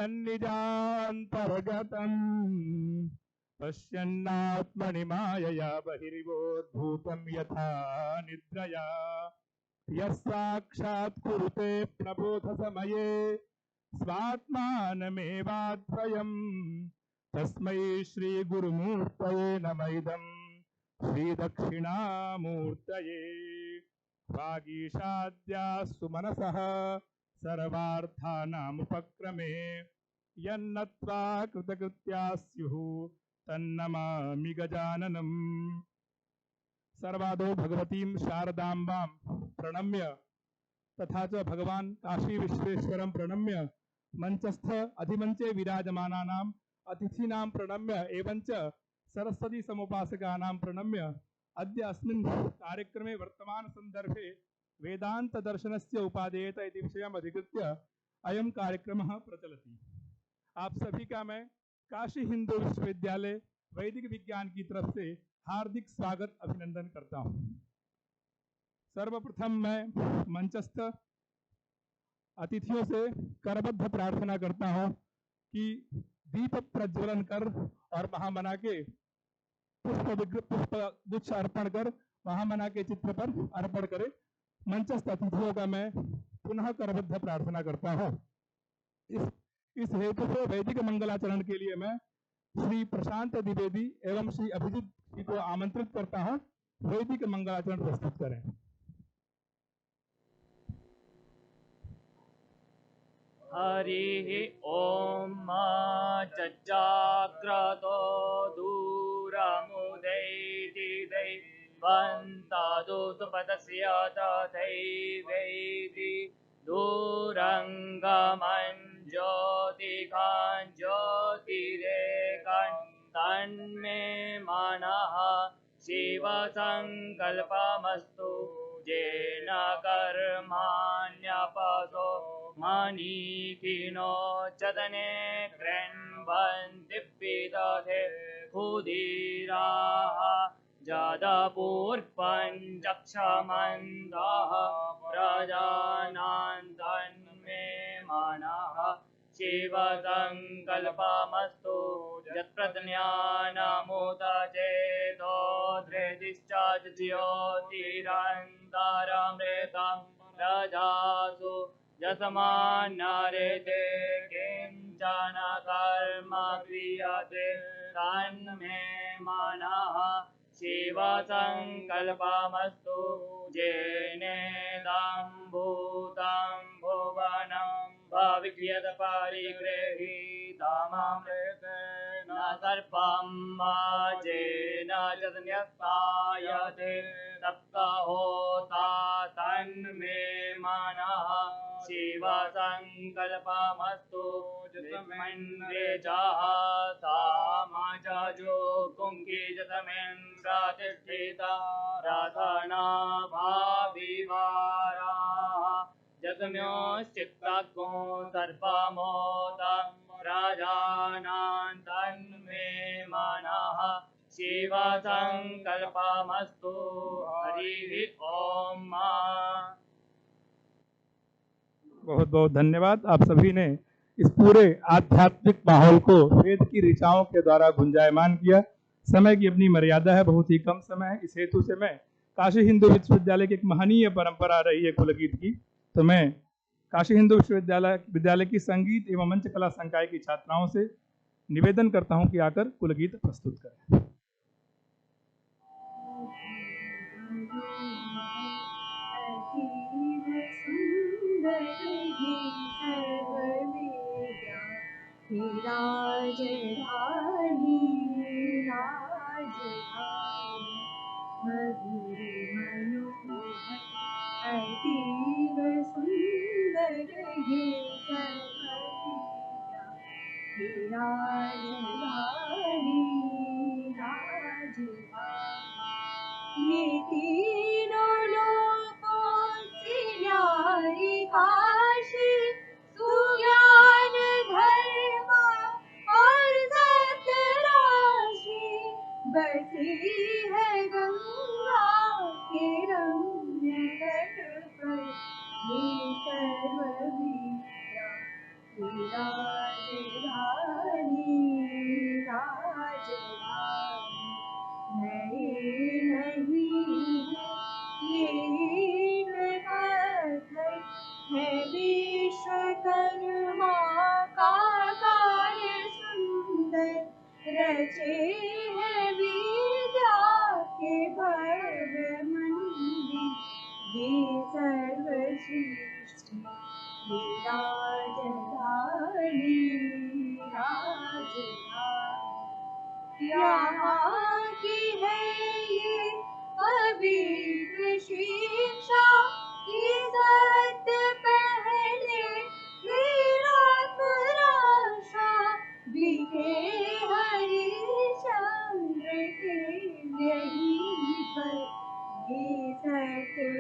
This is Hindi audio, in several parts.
तन्निजान्तर्गतम् पश्यन्नात्मनि मायया बहिर्वोद्भूतं यथा निद्रया यः साक्षात् कुरुते प्रबोधसमये स्वात्मानमेवाद्वयम् तस्मै श्रीगुरुमूर्तये नमः इदं श्रीदक्षिणामूर्तये वागीशाद्यास्तु मनसः सर्वार्थानामुपक्रमे यन्नत्वा कृतकृत्या स्युः तन्नमामि गजाननम्। सर्वादो भगवतीं शारदाम्बां प्रणम्य तथा च भगवान काशी विश्वेश्वरं प्रणम्य मंचस्थ अधिमंचे विराजमानानां अतिथीनां प्रणम्य एवंच सरस्वती समुपासकानां प्रणम्य अद्य अस्मिन् कार्यक्रमे वर्तमान संदर्भे वेदांत दर्शनस्य उपादेयत इति विषयम् अधिकृत्य अयं कार्यक्रमः प्रचलति। आप सभी का मैं काशी हिंदू विश्वविद्यालय वैदिक विज्ञान की तरफ से हार्दिक स्वागत अभिनंदन करता हूँ। सर्वप्रथम मैं मंचस्थ अतिथियों से करबद्ध प्रार्थना करता हूँ कि दीप प्रज्वलन कर और महामना के पुष्प गुच्छ अर्पण कर महामना के चित्र पर अर्पण करें। मंचस्थ अतिथियों का मैं पुनः करबद्ध प्रार्थना करता हूँ। इस हेतु से वैदिक मंगलाचरण के लिए मैं श्री प्रशांत द्विवेदी एवं श्री अभिजीत जी को आमंत्रित करता हूँ, वैदिक मंगलाचरण प्रस्तुत करें। हरिः ॐ जज्जाग्रतो दूरमुदैति दैवन्तादु सुपदस्य तथैवैति दूरङ्गमञ्ज्योतिकान् ज्योतिरेकान् तन्मे मनः शिवसङ्कल्पमस्तु येन कर्माण्यपसो मनीकिनो चदने कृण्वन्ति विदधे खुदीराः जदपूर्पञ्चक्षमन्दाः प्रजानां तन्मे मनः शिवसङ्कल्पमस्तु यत्प्रज्ञानमुत चेतो धृतिश्च ज्योतिरन्तरमृतं रजासु यस्मान्नरेते किञ्चन कर्म क्रियते तन्मे मनः शिवसङ्कल्पमस्तु येनेदं भूतं भुवनं भविष्यत् परिगृहीतममृतेन सर्पं वाजेन यज्ञस्थायते सप्तहोता तन्मे मनः शिवसङ्कल्पमस्तु यस्मिन्वेजः सामजो कुङ्कीजतमिन् प्रतिष्ठिता रथनाभाविवाराः जगम्योश्चित्तगो सर्पमोदं राजानां तन्मे मनः शिवसङ्कल्पमस्तु हरिः ॐ। बहुत बहुत धन्यवाद। आप सभी ने इस पूरे आध्यात्मिक माहौल को वेद की ऋचाओं के द्वारा गुंजायमान किया। समय की अपनी मर्यादा है, बहुत ही कम समय है, इस हेतु से मैं काशी हिंदू विश्वविद्यालय की एक महनीय परंपरा रही है कुलगीत की, तो मैं काशी हिंदू विश्वविद्यालय की संगीत एवं मंच कला संकाय की छात्राओं से निवेदन करता हूं कि आकर कुलगीत प्रस्तुत करें। राजधानी राजधानी मधुर मनोहर अतीव सुंदर ये सर्वलीला राजधानी राजधानी ये तीनों लोकों से न्यारी काशी सुज्ञान धर्म और सत्यराशि बसी है गंगा के रम्य तट पर ये सर्वलीला विराजधानी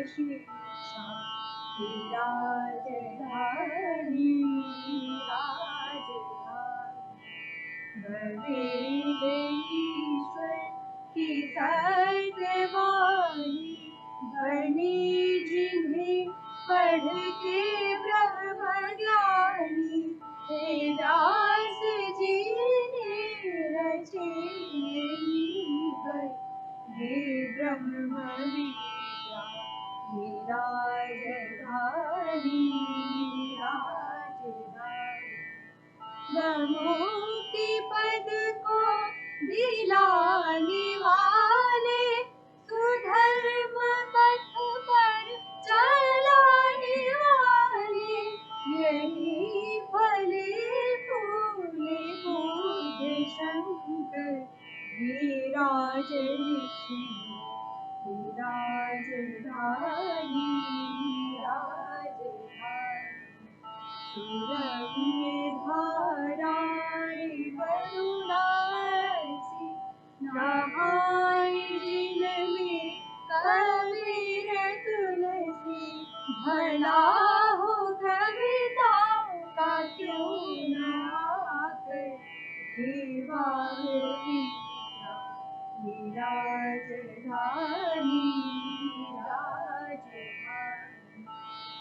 शीर्षा विराजधारी भवे ईश्वर की सत्यवाणी बनी जिन्हें पढ़ के ब्रह्म ज्ञानी वेदास जी ने रचे ये ब्रह्म विद्या विराजधारी मुक्ति पद को दिलाने वाले सुधर्म पथ पर चलाने वाले यही फले फूले बुध शंकर विराज ऋषि विराजधारी सुरम्य धाराएं करुणासी नहाए जिनमें कबीर तुलसी भला हो कविता का क्यों न आकर विराजधानी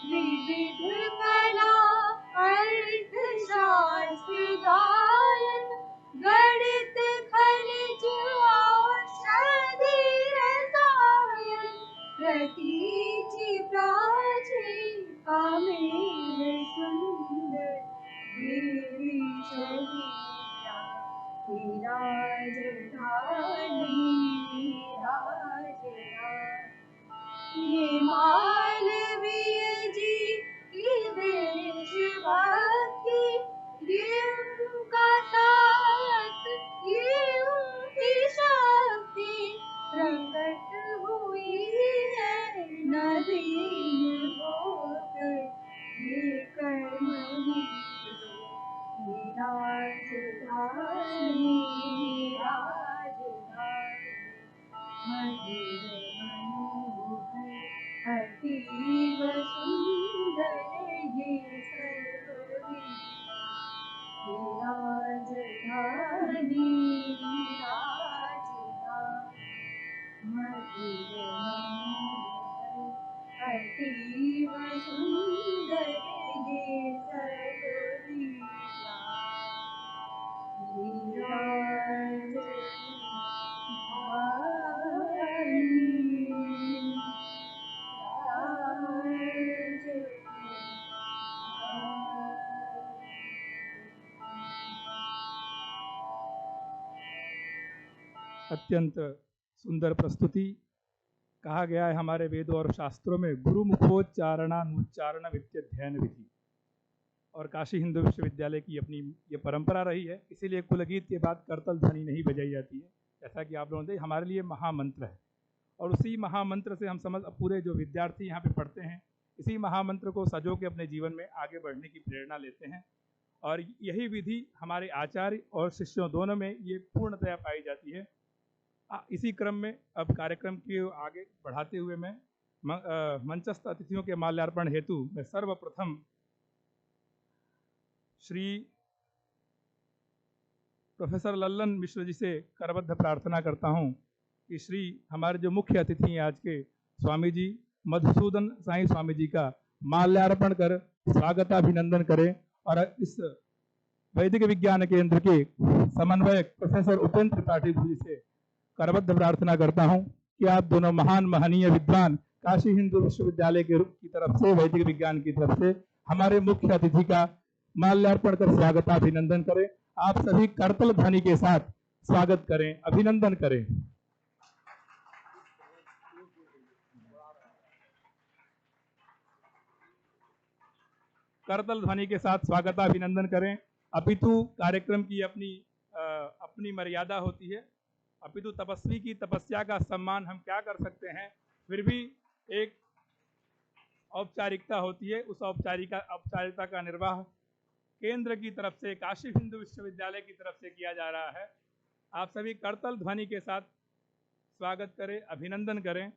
विविध कला अर्थ शास्त्र गायन गणित खनिज औषधि रसायन प्रतीचि प्राची कामेर सुंदर देवी शरीरा विराजधानी ये मालवीय जी की देशभक्ति ये उनका साहस ये उनकी शक्ति प्रकट हुई है नदी होकर ये कर्म विराजधानी अतीव सुंदर ये विराजधानी अतीव सुंदर ये अत्यंत सुंदर प्रस्तुति। कहा गया है हमारे वेदों और शास्त्रों में गुरुमुखोच्चारणानुच्चारण विद्याध्ययन विधि, और काशी हिंदू विश्वविद्यालय की अपनी ये परंपरा रही है। इसीलिए कुलगीत के बाद करतल ध्वनि नहीं बजाई जाती है, जैसा कि आप लोगों ने हमारे लिए महामंत्र है। और उसी महामंत्र से हम पूरे जो विद्यार्थी यहाँ पे पढ़ते हैं, इसी महामंत्र को सजो के अपने जीवन में आगे बढ़ने की प्रेरणा लेते हैं। और यही विधि हमारे आचार्य और शिष्यों दोनों में ये पूर्णतया पाई जाती है। इसी क्रम में अब कार्यक्रम के आगे बढ़ाते हुए मैं मंचस्थ अतिथियों के माल्यार्पण हेतु मैं सर्वप्रथम श्री प्रोफेसर लल्लन मिश्र जी से करबद्ध प्रार्थना करता हूं कि श्री हमारे जो मुख्य अतिथि हैं आज के स्वामी जी मधुसूदन साईं स्वामी जी का माल्यार्पण कर स्वागताभिनंदन करें। और इस वैदिक विज्ञान केंद्र के समन्वयक प्रोफेसर उपेंद्र त्रिपाठी जी से करबद्ध प्रार्थना करता हूं कि आप दोनों महान महनीय विद्वान काशी हिंदू विश्वविद्यालय की तरफ से, वैदिक विज्ञान की तरफ से हमारे मुख्य अतिथि का माल्यार्पण कर स्वागताभिनंदन करें। आप सभी करतल ध्वनि के साथ स्वागत करें, अभिनंदन करें। करतल ध्वनि के साथ स्वागताभिनंदन करें। अपितु कार्यक्रम की अपनी मर्यादा होती है, अपितु तपस्वी की तपस्या का सम्मान हम क्या कर सकते हैं, फिर भी एक औपचारिकता होती है। उस औपचारिकता का निर्वाह केंद्र की तरफ से, काशी हिंदू विश्वविद्यालय की तरफ से किया जा रहा है। आप सभी करतल ध्वनि के साथ स्वागत करें, अभिनंदन करें।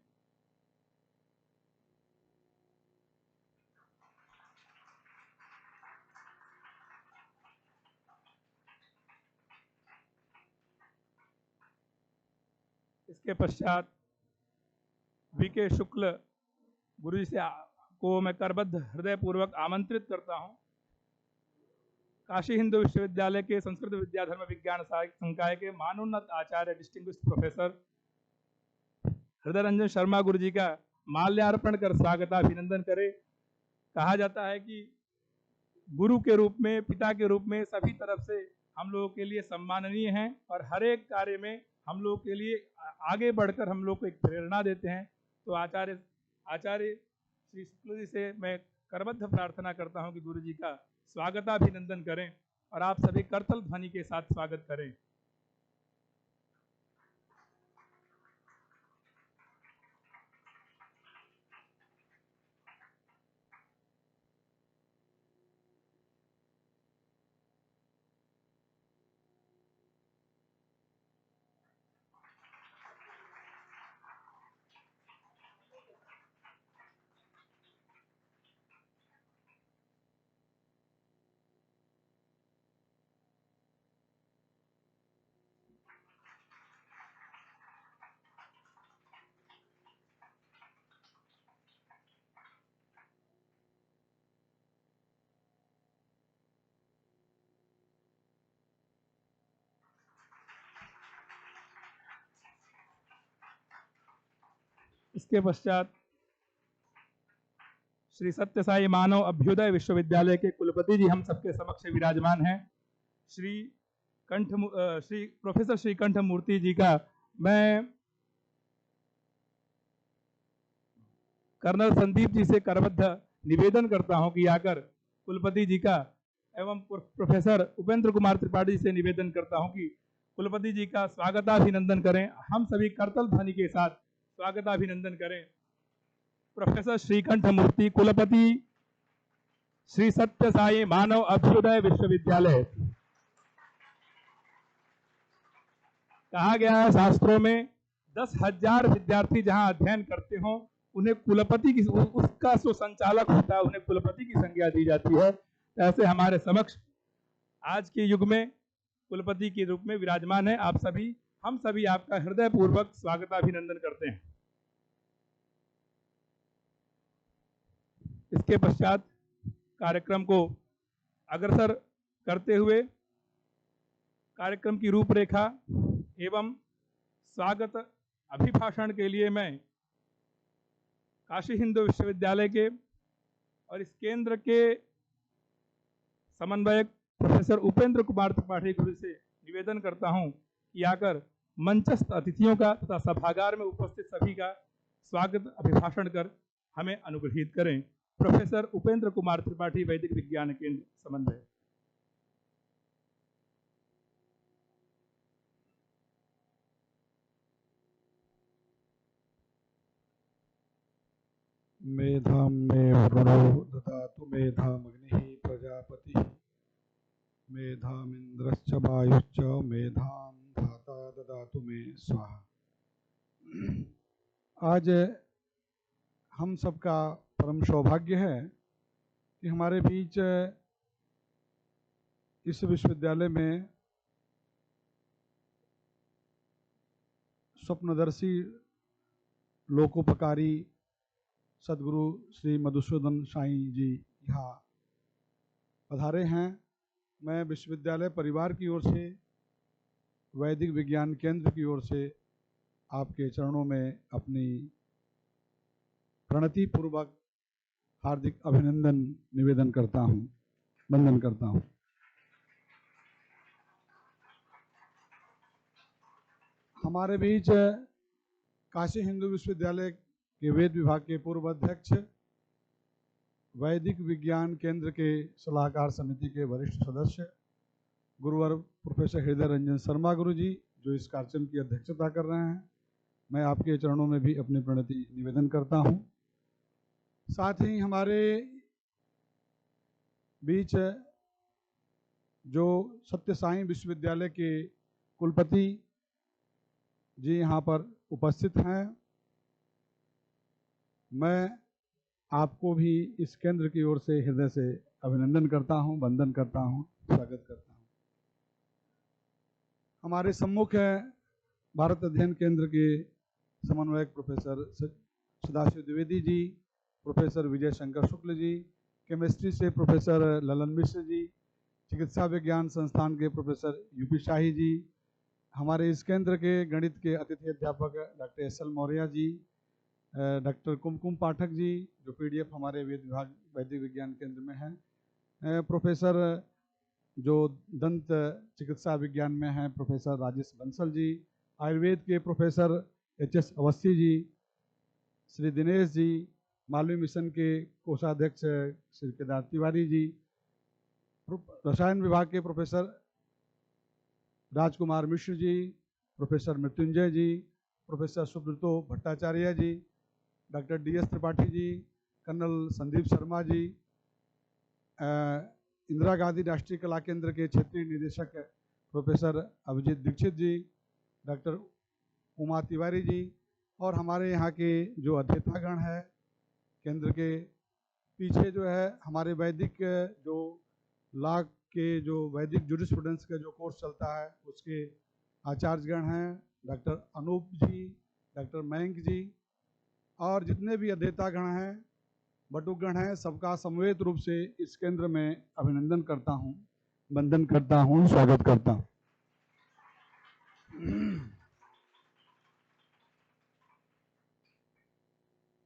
इसके पश्चात वीके शुक्ल गुरु जी को मैं करबद्ध हृदयपूर्वक आमंत्रित करता हूं। काशी हिंदू विश्वविद्यालय के संस्कृत विद्याधर्म विज्ञान संकाय के मानोन्नत आचार्य डिस्टिंग्विश्ड प्रोफेसर हृदय रंजन शर्मा गुरु जी का माल्यार्पण कर स्वागताभिनंदन करें। कहा जाता है कि गुरु के रूप में, पिता के रूप में सभी तरफ से हम लोगों के लिए सम्माननीय हैं और हर एक कार्य में हम लोगों के लिए आगे बढ़कर हम लोग को एक प्रेरणा देते हैं। तो आचार्य श्री शुक्ल जी से मैं करबद्ध प्रार्थना करता हूं कि गुरु जी का स्वागताभिनंदन करें और आप सभी करतल ध्वनि के साथ स्वागत करें। इसके पश्चात श्री सत्य साई मानव अभ्युदय विश्वविद्यालय के कुलपति जी हम सबके समक्ष विराजमान हैं। श्री प्रोफेसर श्रीकंठ मूर्ति जी का मैं कर्नल संदीप जी से करबद्ध निवेदन करता हूं कि आकर कुलपति जी का एवं प्रोफेसर उपेंद्र कुमार त्रिपाठी से निवेदन करता हूं कि कुलपति जी का स्वागताभिनंदन करें। हम सभी करतल ध्वनि के साथ स्वागताभिनंदन करें। प्रोफेसर श्रीकंठ मूर्ति, कुलपति श्री सत्य साई मानव अभ्युदय विश्वविद्यालय। कहा गया है शास्त्रों में 10,000 विद्यार्थी जहां अध्ययन करते हों उन्हें कुलपति की, उसका जो संचालक होता है उन्हें कुलपति की संज्ञा दी जाती है। ऐसे हमारे समक्ष आज के युग में कुलपति के रूप में विराजमान है। आप सभी, हम सभी आपका हृदयपूर्वक स्वागताभिनंदन करते हैं। इसके पश्चात कार्यक्रम को अग्रसर करते हुए कार्यक्रम की रूपरेखा एवं स्वागत अभिभाषण के लिए मैं काशी हिंदू विश्वविद्यालय के और इस केंद्र के समन्वयक प्रोफेसर उपेंद्र कुमार त्रिपाठी गुरु से निवेदन करता हूं कि आकर मंचस्थ अतिथियों का तथा सभागार में उपस्थित सभी का स्वागत अभिभाषण कर हमें अनुग्रहित करें। प्रोफेसर उपेंद्र कुमार त्रिपाठी, वैदिक विज्ञान केंद्र समन्वय। मेधां मे वरुणो ददातु मेधामग्निः प्रजापतिः मेधामिन्द्रश्च वायुश्च मेधां धाता ददातु मे स्वाहा। आज हम सबका परम सौभाग्य है कि हमारे बीच इस विश्वविद्यालय में स्वप्नदर्शी लोकोपकारी सदगुरु श्री मधुसूदन साई जी यहाँ पधारे हैं। मैं विश्वविद्यालय परिवार की ओर से, वैदिक विज्ञान केंद्र की ओर से आपके चरणों में अपनी प्रणति पूर्वक हार्दिक अभिनंदन निवेदन करता हूँ, वंदन करता हूँ। हमारे बीच काशी हिंदू विश्वविद्यालय के वेद विभाग के पूर्व अध्यक्ष, वैदिक विज्ञान केंद्र के सलाहकार समिति के वरिष्ठ सदस्य गुरुवर प्रोफेसर हृदय रंजन शर्मा गुरु जी, जो इस कार्यक्रम की अध्यक्षता कर रहे हैं, मैं आपके चरणों में भी अपनी प्रणति निवेदन करता हूं। साथ ही हमारे बीच जो सत्य साई विश्वविद्यालय के कुलपति जी यहाँ पर उपस्थित हैं, मैं आपको भी इस केंद्र की ओर से हृदय से अभिनंदन करता हूं, वंदन करता हूं, स्वागत करता हूं। हमारे सम्मुख भारत अध्ययन केंद्र के समन्वयक professor Sadashiv Dwivedi ji, professor Vijay Shankar Shukla ji, chemistry से प्रोफेसर ललन मिश्र जी, चिकित्सा विज्ञान संस्थान के प्रोफेसर यूपी शाही जी, हमारे इस केंद्र के गणित के अतिथि अध्यापक doctor SL. Maurya ji, doctor कुमकुम पाठक जी जो पीडीएफ हमारे वैदिक विज्ञान केंद्र में हैं, प्रोफेसर जो दंत चिकित्सा विज्ञान में हैं प्रोफेसर राजेश बंसल जी, आयुर्वेद के professor HS. Awasthi ji, Shri Dinesh ji, Malviya mission के कोषाध्यक्ष श्री केदार तिवारी जी, रसायन विभाग के प्रोफेसर राजकुमार मिश्र जी, प्रोफेसर मृत्युंजय जी, प्रोफेसर सुब्रतो भट्टाचार्य जी, doctor DS. Tripathi ji, colonel Sandeep Sharma ji, Indira Gandhi राष्ट्रीय कला केंद्र के क्षेत्रीय निदेशक प्रोफेसर अभिजीत दीक्षित जी, डॉक्टर उमा तिवारी जी, और हमारे यहाँ के जो अध्येतागण है केंद्र के पीछे जो है हमारे वैदिक जो लॉ के जो वैदिक जूरिस्प्रूडेंस का जो कोर्स चलता है उसके आचार्यगण हैं डॉक्टर अनूप जी, डॉक्टर मयंक जी, और जितने भी अध्येतागण हैं बटुकगण हैं, सबका समवेत रूप से इस केंद्र में अभिनंदन करता हूँ, वंदन करता हूँ, स्वागत करता हूँ।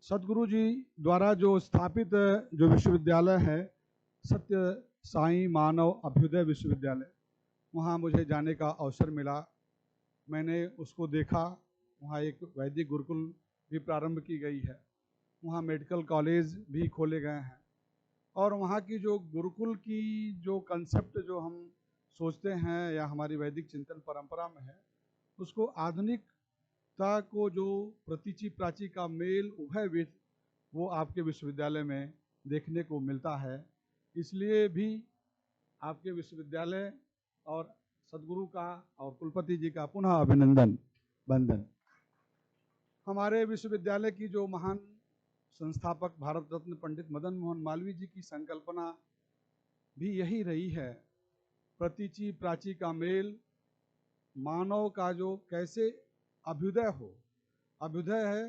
सदगुरु जी द्वारा जो स्थापित जो विश्वविद्यालय है सत्य साई मानव अभ्युदय विश्वविद्यालय, वहाँ मुझे जाने का अवसर मिला। मैंने उसको देखा, वहाँ एक वैदिक गुरुकुल भी प्रारंभ की गई है, वहाँ मेडिकल कॉलेज भी खोले गए हैं, और वहाँ की जो गुरुकुल की जो कंसेप्ट जो हम सोचते हैं या हमारी वैदिक चिंतन परंपरा में है, उसको आधुनिकता को जो प्रतीचि प्राची का मेल उभयविध वो आपके विश्वविद्यालय में देखने को मिलता है। इसलिए भी आपके विश्वविद्यालय और सदगुरु का और कुलपति जी का पुनः अभिनंदन वंदन। हमारे विश्वविद्यालय की जो महान संस्थापक भारत रत्न पंडित मदन मोहन मालवीय जी की संकल्पना भी यही रही है, प्रतीचि प्राची का मेल, मानव का जो कैसे अभ्युदय हो। अभ्युदय है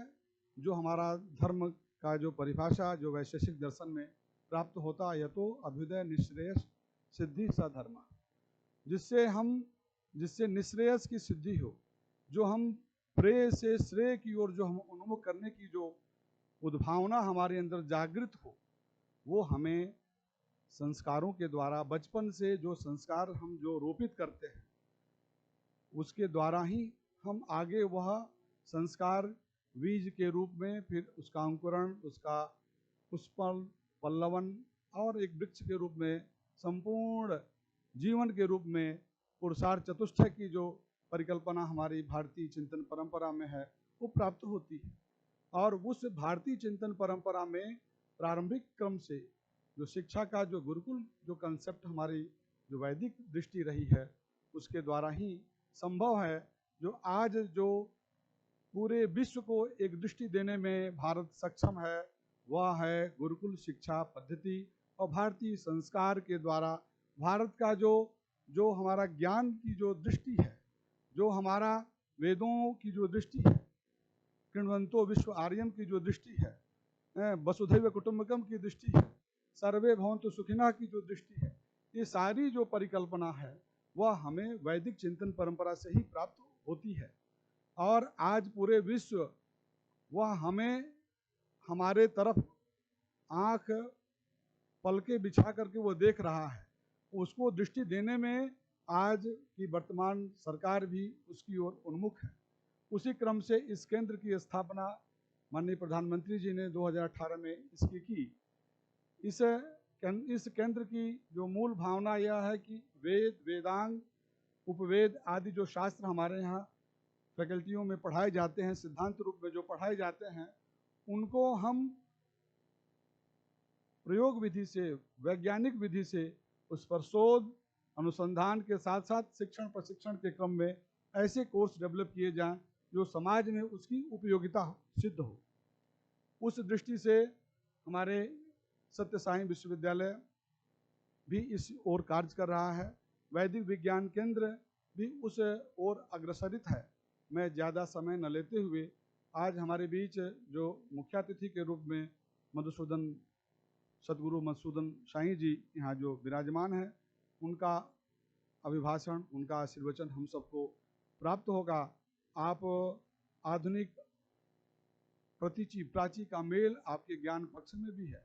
जो हमारा धर्म का जो परिभाषा जो वैशेषिक दर्शन में प्राप्त होता है, तो अभ्युदय निश्रेयस सिद्धि सधर्म, जिससे निश्रेयस की सिद्धि हो, जो हम प्रेय से श्रेय की ओर जो हम उन्मुख करने की जो उद्भावना हमारे अंदर जागृत हो, वो हमें संस्कारों के द्वारा बचपन से जो संस्कार हम जो रोपित करते हैं उसके द्वारा ही हम आगे वह संस्कार बीज के रूप में फिर उसका अंकुरण, उसका पुष्पल पल्लवन और एक वृक्ष के रूप में संपूर्ण जीवन के रूप में पुरुषार्थ चतुष्टय की जो परिकल्पना हमारी भारतीय चिंतन परंपरा में है वो प्राप्त होती है। और उस भारतीय चिंतन परंपरा में प्रारंभिक क्रम से जो शिक्षा का जो गुरुकुल जो कंसेप्ट हमारी जो वैदिक दृष्टि रही है उसके द्वारा ही संभव है जो आज जो पूरे विश्व को एक दृष्टि देने में भारत सक्षम है, वह है गुरुकुल शिक्षा पद्धति और भारतीय संस्कार के द्वारा भारत का जो हमारा ज्ञान की जो दृष्टि है, जो हमारा वेदों की जो दृष्टि है, कृण्वन्तो विश्व आर्यम की जो दृष्टि है, वसुधैव कुटुम्बकम की दृष्टि है, सर्वे भवन्तु सुखिनः की जो दृष्टि है, ये सारी जो परिकल्पना है वह हमें वैदिक चिंतन परंपरा से ही प्राप्त होती है। और आज पूरे विश्व वह हमें हमारे तरफ आँख पलके बिछा करके वो देख रहा है, उसको दृष्टि देने में आज की वर्तमान सरकार भी उसकी ओर उन्मुख है। उसी क्रम से इस केंद्र की स्थापना माननीय प्रधानमंत्री जी ने 2018 में इसकी की। इस केंद्र की जो मूल भावना यह है कि वेद, वेदांग, उपवेद आदि जो शास्त्र हमारे यहाँ फैकल्टियों में पढ़ाए जाते हैं, सिद्धांत रूप में जो पढ़ाए जाते हैं, उनको हम प्रयोग विधि से, वैज्ञानिक विधि से उस पर शोध अनुसंधान के साथ साथ शिक्षण प्रशिक्षण के क्रम में ऐसे कोर्स डेवलप किए जाएं जो समाज में उसकी उपयोगिता सिद्ध हो। उस दृष्टि से हमारे सत्य साई विश्वविद्यालय भी इस ओर कार्य कर रहा है। वैदिक विज्ञान केंद्र भी उस ओर अग्रसरित है। मैं ज़्यादा समय न लेते हुए आज हमारे बीच जो मुख्यातिथि के रूप में सदगुरु मधुसूदन साईं जी यहाँ जो विराजमान हैं, उनका अभिभाषण, उनका आशीर्वचन हम सबको प्राप्त होगा। आप आधुनिक प्रतीची प्राची का मेल आपके ज्ञान पक्ष में भी है,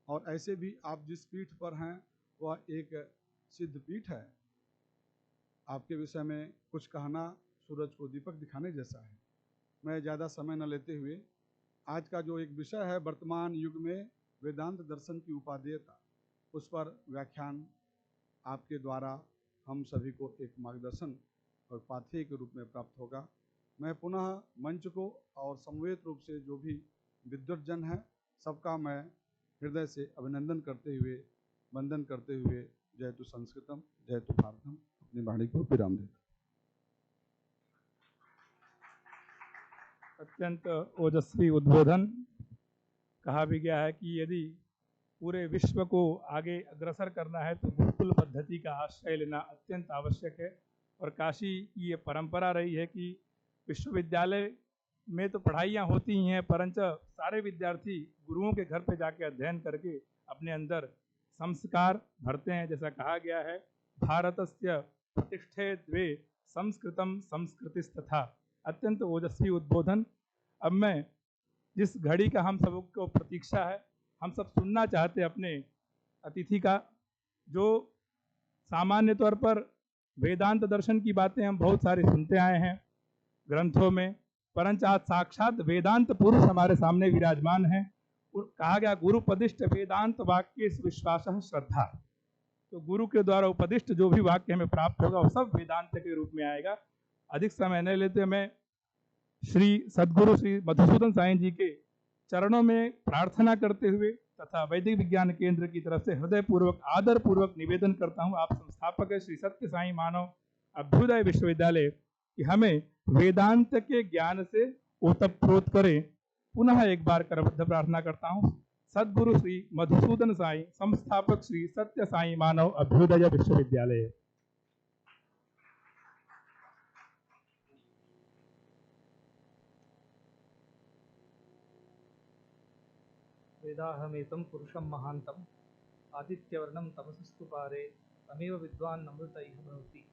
और ऐसे भी आप जिस पीठ पर हैं वह एक सिद्ध पीठ है। आपके विषय में कुछ कहना सूरज को दीपक दिखाने जैसा है। मैं ज़्यादा समय न लेते हुए आज का जो एक विषय है वर्तमान युग में वेदांत दर्शन की उपादेयता, उस पर व्याख्यान आपके द्वारा हम सभी को एक मार्गदर्शन और पाथेय के रूप में प्राप्त होगा। मैं पुनः मंच को और समवेत रूप से जो भी विद्वज्जन है सबका मैं हृदय से अभिनंदन करते हुए, वंदन करते हुए जयतु संस्कृतम जयतु भारतम अपनी वाणी को विराम देता। अत्यंत ओजस्वी उद्बोधन। कहा भी गया है कि यदि पूरे विश्व को आगे अग्रसर करना है तो गुरुकुल पद्धति का आश्रय लेना अत्यंत आवश्यक है। और काशी की ये परंपरा रही है कि विश्वविद्यालय में तो पढ़ाइयाँ होती ही हैं, परंतु सारे विद्यार्थी गुरुओं के घर पे जाके अध्ययन करके अपने अंदर संस्कार भरते हैं। जैसा कहा गया है, भारतस्य प्रतिष्ठे द्वे संस्कृतम संस्कृतिस्तथा। अत्यंत ओजस्वी उद्बोधन। अब मैं जिस घड़ी का हम सबको प्रतीक्षा है, हम सब सुनना चाहते अपने अतिथि का, जो सामान्य तौर पर वेदांत दर्शन की बातें हम बहुत सारी सुनते आए हैं ग्रंथों में, परंतु आज साक्षात वेदांत पुरुष हमारे सामने विराजमान हैं। कहा गया गुरुपदिष्ट वेदांत वाक्य विश्वास श्रद्धा। तो गुरु के द्वारा उपदिष्ट जो भी वाक्य हमें प्राप्त होगा वो सब वेदांत के रूप में आएगा। अधिक समय नहीं लेते, मैं श्री सद्गुरु श्री मधुसूदन साईं जी के चरणों में प्रार्थना करते हुए तथा वैदिक विज्ञान केंद्र की तरफ से हृदय पूर्वक आदर पूर्वक निवेदन करता हूं, आप संस्थापक श्री सत्य साईं मानव अभ्युदय विश्वविद्यालय कि हमें वेदांत के ज्ञान से ओतप्रोत करें। पुनः एक बार करबद्ध प्रार्थना करता हूं। सद्गुरु श्री मधुसूदन साईं, संस्थापक श्री सत्य साईं मानव अभ्युदय विश्वविद्यालय। वेदाहमेतं पुरुषं महान्तं आदित्यवर्णं तमसस्तु पारे तमेव विद्वान् अमृतैः भवति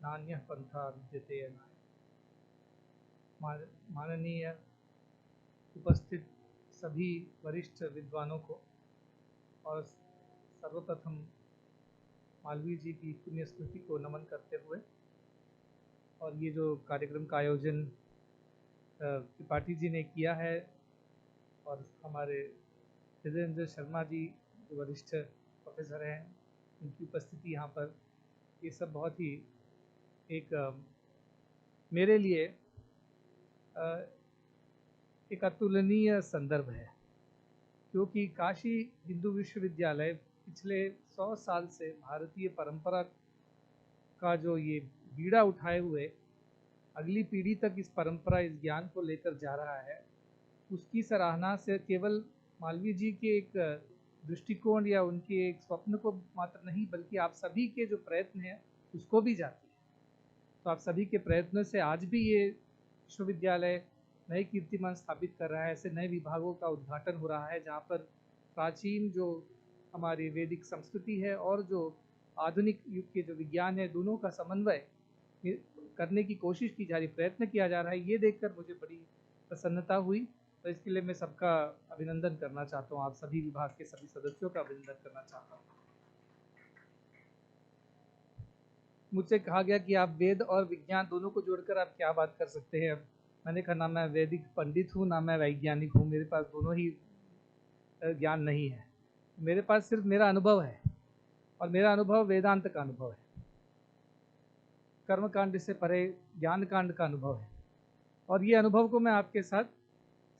नान्यः पंथा विद्यते अनाय। माननीय उपस्थित सभी वरिष्ठ विद्वानों को और सर्वप्रथम मालवीय जी की पुण्य स्मृति को नमन करते हुए, और ये जो कार्यक्रम का आयोजन त्रिपाठी जी ने किया है और हमारे हृदय रंजन शर्मा जी जो वरिष्ठ प्रोफेसर हैं, उनकी उपस्थिति यहाँ पर, ये सब बहुत ही एक मेरे लिए एक अतुलनीय संदर्भ है, क्योंकि काशी हिंदू विश्वविद्यालय पिछले 100 साल से भारतीय परंपरा का जो ये बीड़ा उठाए हुए अगली पीढ़ी तक इस परंपरा, इस ज्ञान को लेकर जा रहा है, उसकी सराहना से केवल मालवीय जी के एक दृष्टिकोण या उनके एक स्वप्न को मात्र नहीं, बल्कि आप सभी के जो प्रयत्न हैं उसको भी जाती है। तो आप सभी के प्रयत्नों से आज भी ये विश्वविद्यालय नए कीर्तिमान स्थापित कर रहा है। ऐसे नए विभागों का उद्घाटन हो रहा है जहाँ पर प्राचीन जो हमारी वैदिक संस्कृति है और जो आधुनिक युग के जो विज्ञान है, दोनों का समन्वय करने की कोशिश की जा रही, प्रयत्न किया जा रहा है। ये देखकर मुझे बड़ी प्रसन्नता हुई। तो इसके लिए मैं सबका अभिनंदन करना चाहता हूँ, आप सभी विभाग के सभी सदस्यों का अभिनंदन करना चाहता हूँ। मुझसे कहा गया कि आप वेद और विज्ञान दोनों को जोड़कर आप क्या बात कर सकते हैं। मैंने कहा ना मैं वैदिक पंडित हूँ ना मैं वैज्ञानिक हूँ, मेरे पास दोनों ही ज्ञान नहीं है। मेरे पास सिर्फ मेरा अनुभव है, और मेरा अनुभव वेदांत का अनुभव है, कर्मकांड से परे ज्ञान कांड का अनुभव है, और ये अनुभव को मैं आपके साथ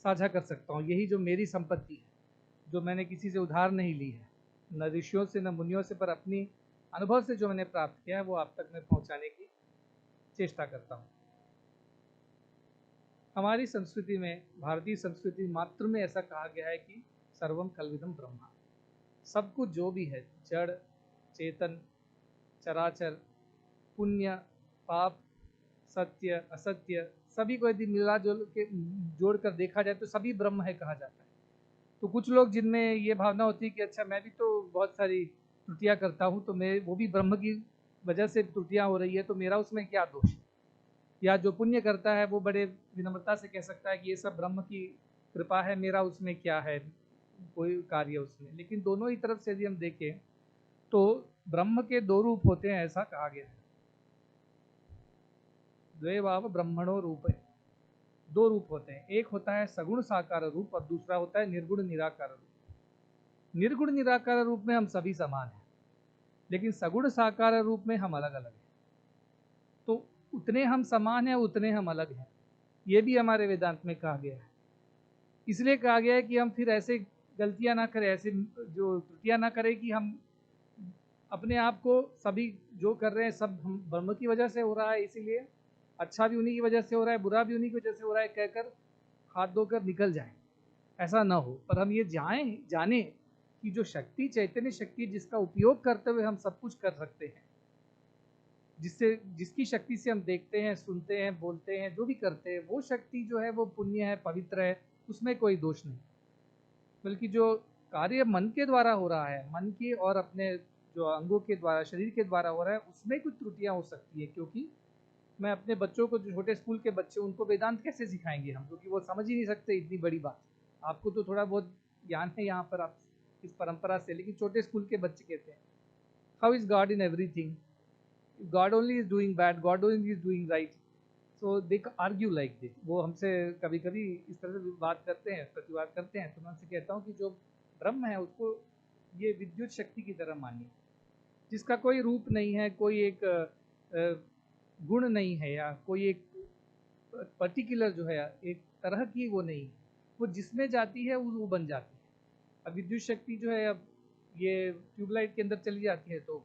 साझा कर सकता हूँ। यही जो मेरी संपत्ति है, जो मैंने किसी से उधार नहीं ली है, न ऋषियों से न मुनियों से, पर अपनी अनुभव से जो मैंने प्राप्त किया है वो आप तक मैं पहुँचाने की चेष्टा करता हूँ। हमारी संस्कृति में, भारतीय संस्कृति मात्र में ऐसा कहा गया है कि सर्वम कल्विदम ब्रह्मा, सब कुछ जो भी है, जड़ चेतन चराचर, पुण्य पाप, सत्य असत्य, सभी को यदि मिला जुल के जोड़ कर देखा जाए तो सभी ब्रह्म है कहा जाता है। तो कुछ लोग जिनमें ये भावना होती है कि अच्छा मैं भी तो बहुत सारी त्रुटियां करता हूँ, तो मैं वो भी ब्रह्म की वजह से त्रुटियां हो रही है, तो मेरा उसमें क्या दोष है। या जो पुण्य करता है वो बड़े विनम्रता से कह सकता है कि ये सब ब्रह्म की कृपा है, मेरा उसमें क्या है, कोई कार्य उसमें। लेकिन दोनों ही तरफ से यदि हम देखें तो ब्रह्म के दो रूप होते हैं, ऐसा कहा गया है। द्वैवाव ब्रह्मणो रूप है, दो रूप होते हैं, एक होता है सगुण साकार रूप और दूसरा होता है निर्गुण निराकार रूप। निर्गुण निराकार रूप में हम सभी समान हैं, लेकिन सगुण साकार रूप में हम अलग अलग हैं। तो उतने हम समान हैं उतने हम अलग हैं, ये भी हमारे वेदांत में कहा गया है। इसलिए कहा गया है कि हम फिर ऐसे गलतियां ना करें, ऐसे जो त्रुटियां ना करें कि हम अपने आप को सभी जो कर रहे हैं सब हम ब्रह्म की वजह से हो रहा है, इसीलिए अच्छा भी उन्हीं की वजह से हो रहा है, बुरा भी उन्हीं की वजह से हो रहा है कहकर हाथ धोकर निकल जाएं। ऐसा ना हो, पर हम ये जाने कि जो शक्ति चैतन्य शक्ति जिसका उपयोग करते हुए हम सब कुछ कर सकते हैं, जिसकी शक्ति से हम देखते हैं, सुनते हैं, बोलते हैं, जो भी करते हैं, वो शक्ति जो है वो पुण्य है, पवित्र है, उसमें कोई दोष नहीं। बल्कि जो कार्य मन के द्वारा हो रहा है, मन के और अपने जो अंगों के द्वारा, शरीर के द्वारा हो रहा है, उसमें कुछ त्रुटियां हो सकती है। क्योंकि मैं अपने बच्चों को, जो छोटे स्कूल के बच्चे, उनको वेदांत कैसे सिखाएंगे हम, क्योंकि वो समझ ही नहीं सकते इतनी बड़ी बात। आपको तो थोड़ा बहुत ज्ञान है यहाँ पर आप इस परंपरा से, लेकिन छोटे स्कूल के बच्चे कहते हैं how is God in everything, God only is doing bad, God only is doing right. So they argue like this. वो हमसे कभी कभी इस तरह से बात करते हैं, प्रतिवाद करते हैं। तो मैं उनसे कहता हूँ कि जो ब्रह्म है उसको ये विद्युत शक्ति की तरह मानिए, जिसका कोई रूप नहीं है, कोई एक गुण नहीं है, या कोई एक पर्टिकुलर जो है एक तरह की वो नहीं, वो जिसमें जाती है वो बन जाती है। अब विद्युत शक्ति जो है, अब ये ट्यूबलाइट के अंदर चली जाती है तो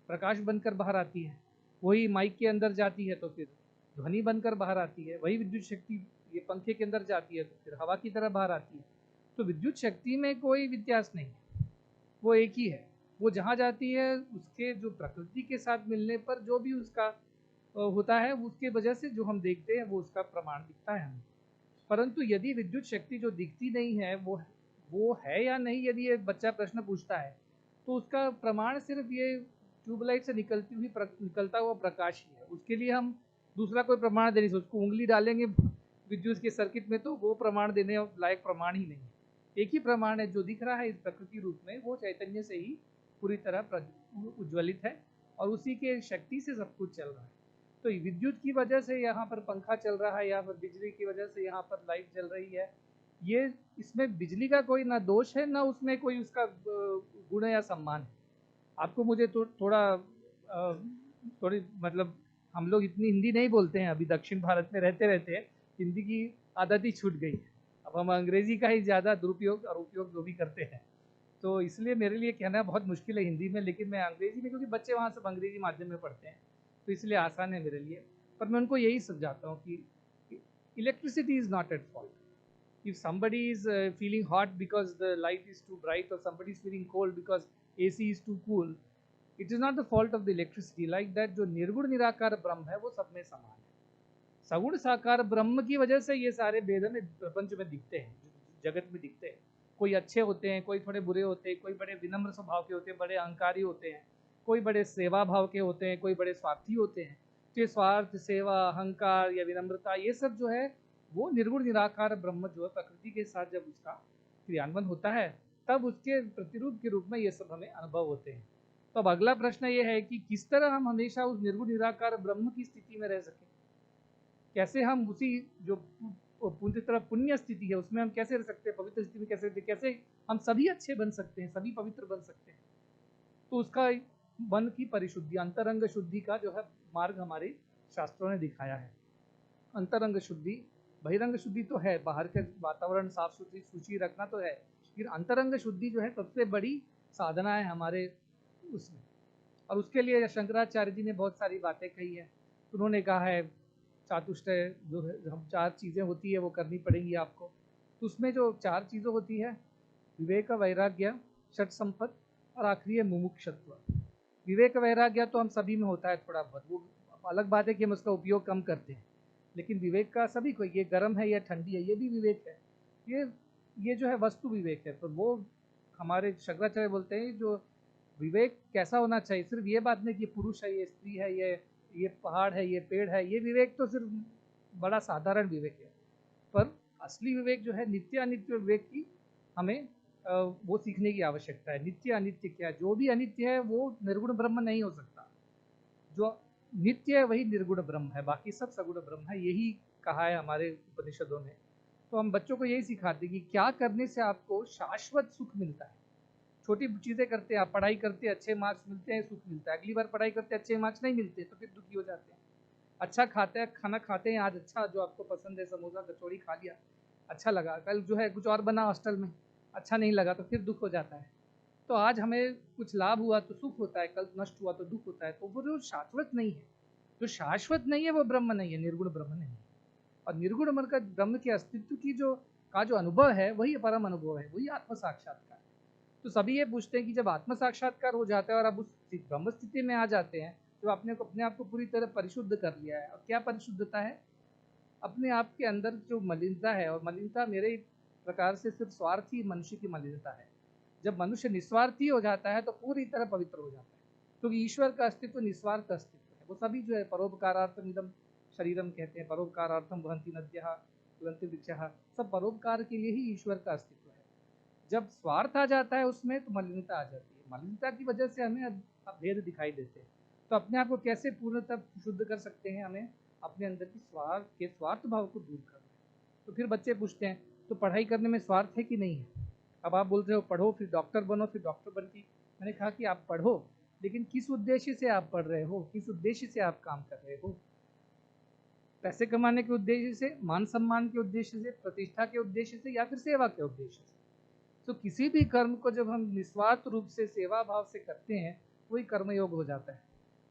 प्रकाश बनकर बाहर आती है, वही माइक के अंदर जाती है तो फिर ध्वनि बनकर बाहर आती है, वही विद्युत शक्ति ये पंखे के अंदर जाती है तो फिर हवा की तरह बाहर आती है। तो विद्युत शक्ति में कोई व्यत्यास नहीं है, वो एक ही है। वो जहाँ जाती है उसके जो प्रकृति के साथ मिलने पर जो भी उसका होता है, उसके वजह से जो हम देखते हैं वो उसका प्रमाण दिखता है हमें। परंतु यदि विद्युत शक्ति जो दिखती नहीं है वो है या नहीं, यदि ये बच्चा प्रश्न पूछता है, तो उसका प्रमाण सिर्फ ये ट्यूबलाइट से निकलता हुआ प्रकाश ही है। उसके लिए हम दूसरा कोई प्रमाण दे नहीं सकते। उसको उंगली डालेंगे विद्युत के सर्किट में तो वो प्रमाण देने लायक प्रमाण ही नहीं है। एक ही प्रमाण है जो दिख रहा है इस प्रकृति रूप में, वो चैतन्य से ही पूरी तरह उज्ज्वलित है और उसी के शक्ति से सब कुछ चल रहा है। तो विद्युत की वजह से यहाँ पर पंखा चल रहा है या फिर बिजली की वजह से यहाँ पर लाइट जल रही है, ये इसमें बिजली का कोई ना दोष है ना उसमें कोई उसका गुण या सम्मान है। आपको मुझे थोड़ी मतलब हम लोग इतनी हिंदी नहीं बोलते हैं, अभी दक्षिण भारत में रहते रहते हिंदी की आदत ही छूट गई है। अब हम अंग्रेजी का ही ज़्यादा दुरुपयोग और उपयोग जो भी करते हैं, तो इसलिए मेरे लिए कहना बहुत मुश्किल है हिंदी में। लेकिन मैं अंग्रेजी में, क्योंकि बच्चे वहाँ सब अंग्रेजी माध्यम में पढ़ते हैं, तो इसलिए आसान है मेरे लिए। पर मैं उनको यही समझाता हूँ कि electricity is not at fault. If somebody is feeling hot because the light is too bright, or somebody is feeling cold because AC is too cool, it is not the fault of the electricity. Like that, जो निर्गुण निराकार ब्रह्म है वो सब में समान है। सगुण साकार ब्रह्म की वजह से ये सारे भेद में प्रपंच में दिखते हैं, जगत में दिखते हैं। कोई अच्छे होते हैं, कोई थोड़े बुरे होते हैं, कोई बड़े विनम्र स्वभाव के होते हैं, बड़े अहंकारी होते हैं, कोई बड़े सेवा भाव के होते हैं, कोई बड़े स्वार्थी होते हैं। तो ये स्वार्थ, सेवा, अहंकार या विनम्रता, ये सब जो है वो निर्गुण निराकार ब्रह्म जो है प्रकृति के साथ जब उसका क्रियान्वयन होता है, तब उसके प्रतिरूप के रूप में ये सब हमें अनुभव होते हैं। तो अब अगला प्रश्न ये है कि किस तरह हम हमेशा उस निर्गुण निराकार ब्रह्म की स्थिति में रह सकें, कैसे हम उसी जो पूरी तरह पुण्य स्थिति है उसमें हम कैसे रह सकते हैं, पवित्र स्थिति में कैसे रहते, कैसे हम सभी अच्छे बन सकते हैं, सभी पवित्र बन सकते हैं। तो उसका मन की परिशुद्धि, अंतरंग शुद्धि का जो है मार्ग हमारे शास्त्रों ने दिखाया है। अंतरंग शुद्धि, बहिरंग शुद्धि तो है, बाहर के वातावरण साफ सुथरी सूची रखना तो है, फिर अंतरंग शुद्धि जो है सबसे बड़ी साधना है हमारे उसमें। और उसके लिए शंकराचार्य जी ने बहुत सारी बातें कही है। उन्होंने कहा है चातुष्टय जो है, हम 4 चीज़ें होती है वो करनी पड़ेंगी आपको। तो उसमें जो 4 चीज़ें होती है, विवेक, वैराग्य, षट संपद और आखिरी है मुमुक्षत्व। विवेक वैराग्य तो हम सभी में होता है थोड़ा बहुत, वो अलग बात है कि हम उसका उपयोग कम करते हैं। लेकिन विवेक का सभी को, ये गर्म है या ठंडी है, ये भी विवेक है। ये जो है वस्तु विवेक है। तो वो हमारे शंकराचार्य बोलते हैं जो विवेक कैसा होना चाहिए, सिर्फ ये बात नहीं कि ये पुरुष है, ये स्त्री है, ये पहाड़ है, ये पेड़ है, ये विवेक तो सिर्फ बड़ा साधारण विवेक है। पर असली विवेक जो है, नित्य अनित्य विवेक की हमें वो सीखने की आवश्यकता है। नित्य अनित्य क्या, जो भी अनित्य है वो निर्गुण ब्रह्म नहीं हो सकता। जो नित्य है वही निर्गुण ब्रह्म है, बाकी सब सगुण ब्रह्म है। यही कहा है हमारे उपनिषदों में। तो हम बच्चों को यही सिखाते हैं कि क्या करने से आपको शाश्वत सुख मिलता है। छोटी चीज़ें करते हैं, आप पढ़ाई करते हैं, अच्छे मार्क्स मिलते हैं, सुख मिलता है। अगली बार पढ़ाई करते हैं, अच्छे मार्क्स नहीं मिलते तो फिर दुखी हो जाते हैं। अच्छा खाते हैं, खाना खाते हैं, आज अच्छा जो आपको पसंद है समोसा कचौड़ी खा लिया, अच्छा लगा, कल जो है कुछ और बना हॉस्टल में, अच्छा नहीं लगा तो फिर दुख हो जाता है। तो आज हमें कुछ लाभ हुआ तो सुख होता है, कल नष्ट हुआ तो दुख होता है। तो वो जो शाश्वत नहीं है, जो शाश्वत नहीं है वो ब्रह्म नहीं है, निर्गुण ब्रह्म नहीं है। और निर्गुण ब्रह्म के अस्तित्व की का जो अनुभव है वही परम अनुभव है, वही आत्म साक्षात्कार। तो सभी ये पूछते हैं कि जब आत्म साक्षात्कार हो जाता है और आप उस ब्रह्म स्थिति में आ जाते हैं, तो आपने अपने आप को पूरी तरह परिशुद्ध कर लिया है। और क्या परिशुद्धता है? अपने आप के अंदर जो मलिनता है, और मलिनता मेरे प्रकार से सिर्फ स्वार्थी मनुष्य की मलिनता है। जब मनुष्य निस्वार्थी हो जाता है तो पूरी तरह पवित्र हो जाता है, क्योंकि ईश्वर का अस्तित्व निस्वार्थ अस्तित्व है। वो सभी जो है परोपकारार्थम इदम शरीरम कहते हैं, परोपकारार्थम वहंति नद्यः फलन्ति वृक्षः, सब परोपकार के लिए ही ईश्वर का अस्तित्व है। जब स्वार्थ आ जाता है उसमें तो मलिनता आ जाती है। मलिनता की वजह से हमें अब भेद दिखाई देते हैं। तो अपने आप को कैसे पूर्णतः शुद्ध कर सकते हैं? हमें अपने अंदर की स्वार्थ भाव को दूर करना है। तो फिर बच्चे पूछते हैं तो पढ़ाई करने में स्वार्थ है कि नहीं है? अब आप बोल रहे हो पढ़ो फिर डॉक्टर बनो, फिर डॉक्टर बन के, मैंने कहा कि आप पढ़ो, लेकिन किस उद्देश्य से आप पढ़ रहे हो, किस उद्देश्य से आप काम कर रहे हो? पैसे कमाने के उद्देश्य से, मान सम्मान के उद्देश्य से, प्रतिष्ठा के उद्देश्य से, या फिर सेवा के उद्देश्य से? तो किसी भी कर्म को जब हम निस्वार्थ रूप से सेवा भाव से करते हैं वही कर्मयोग हो जाता है।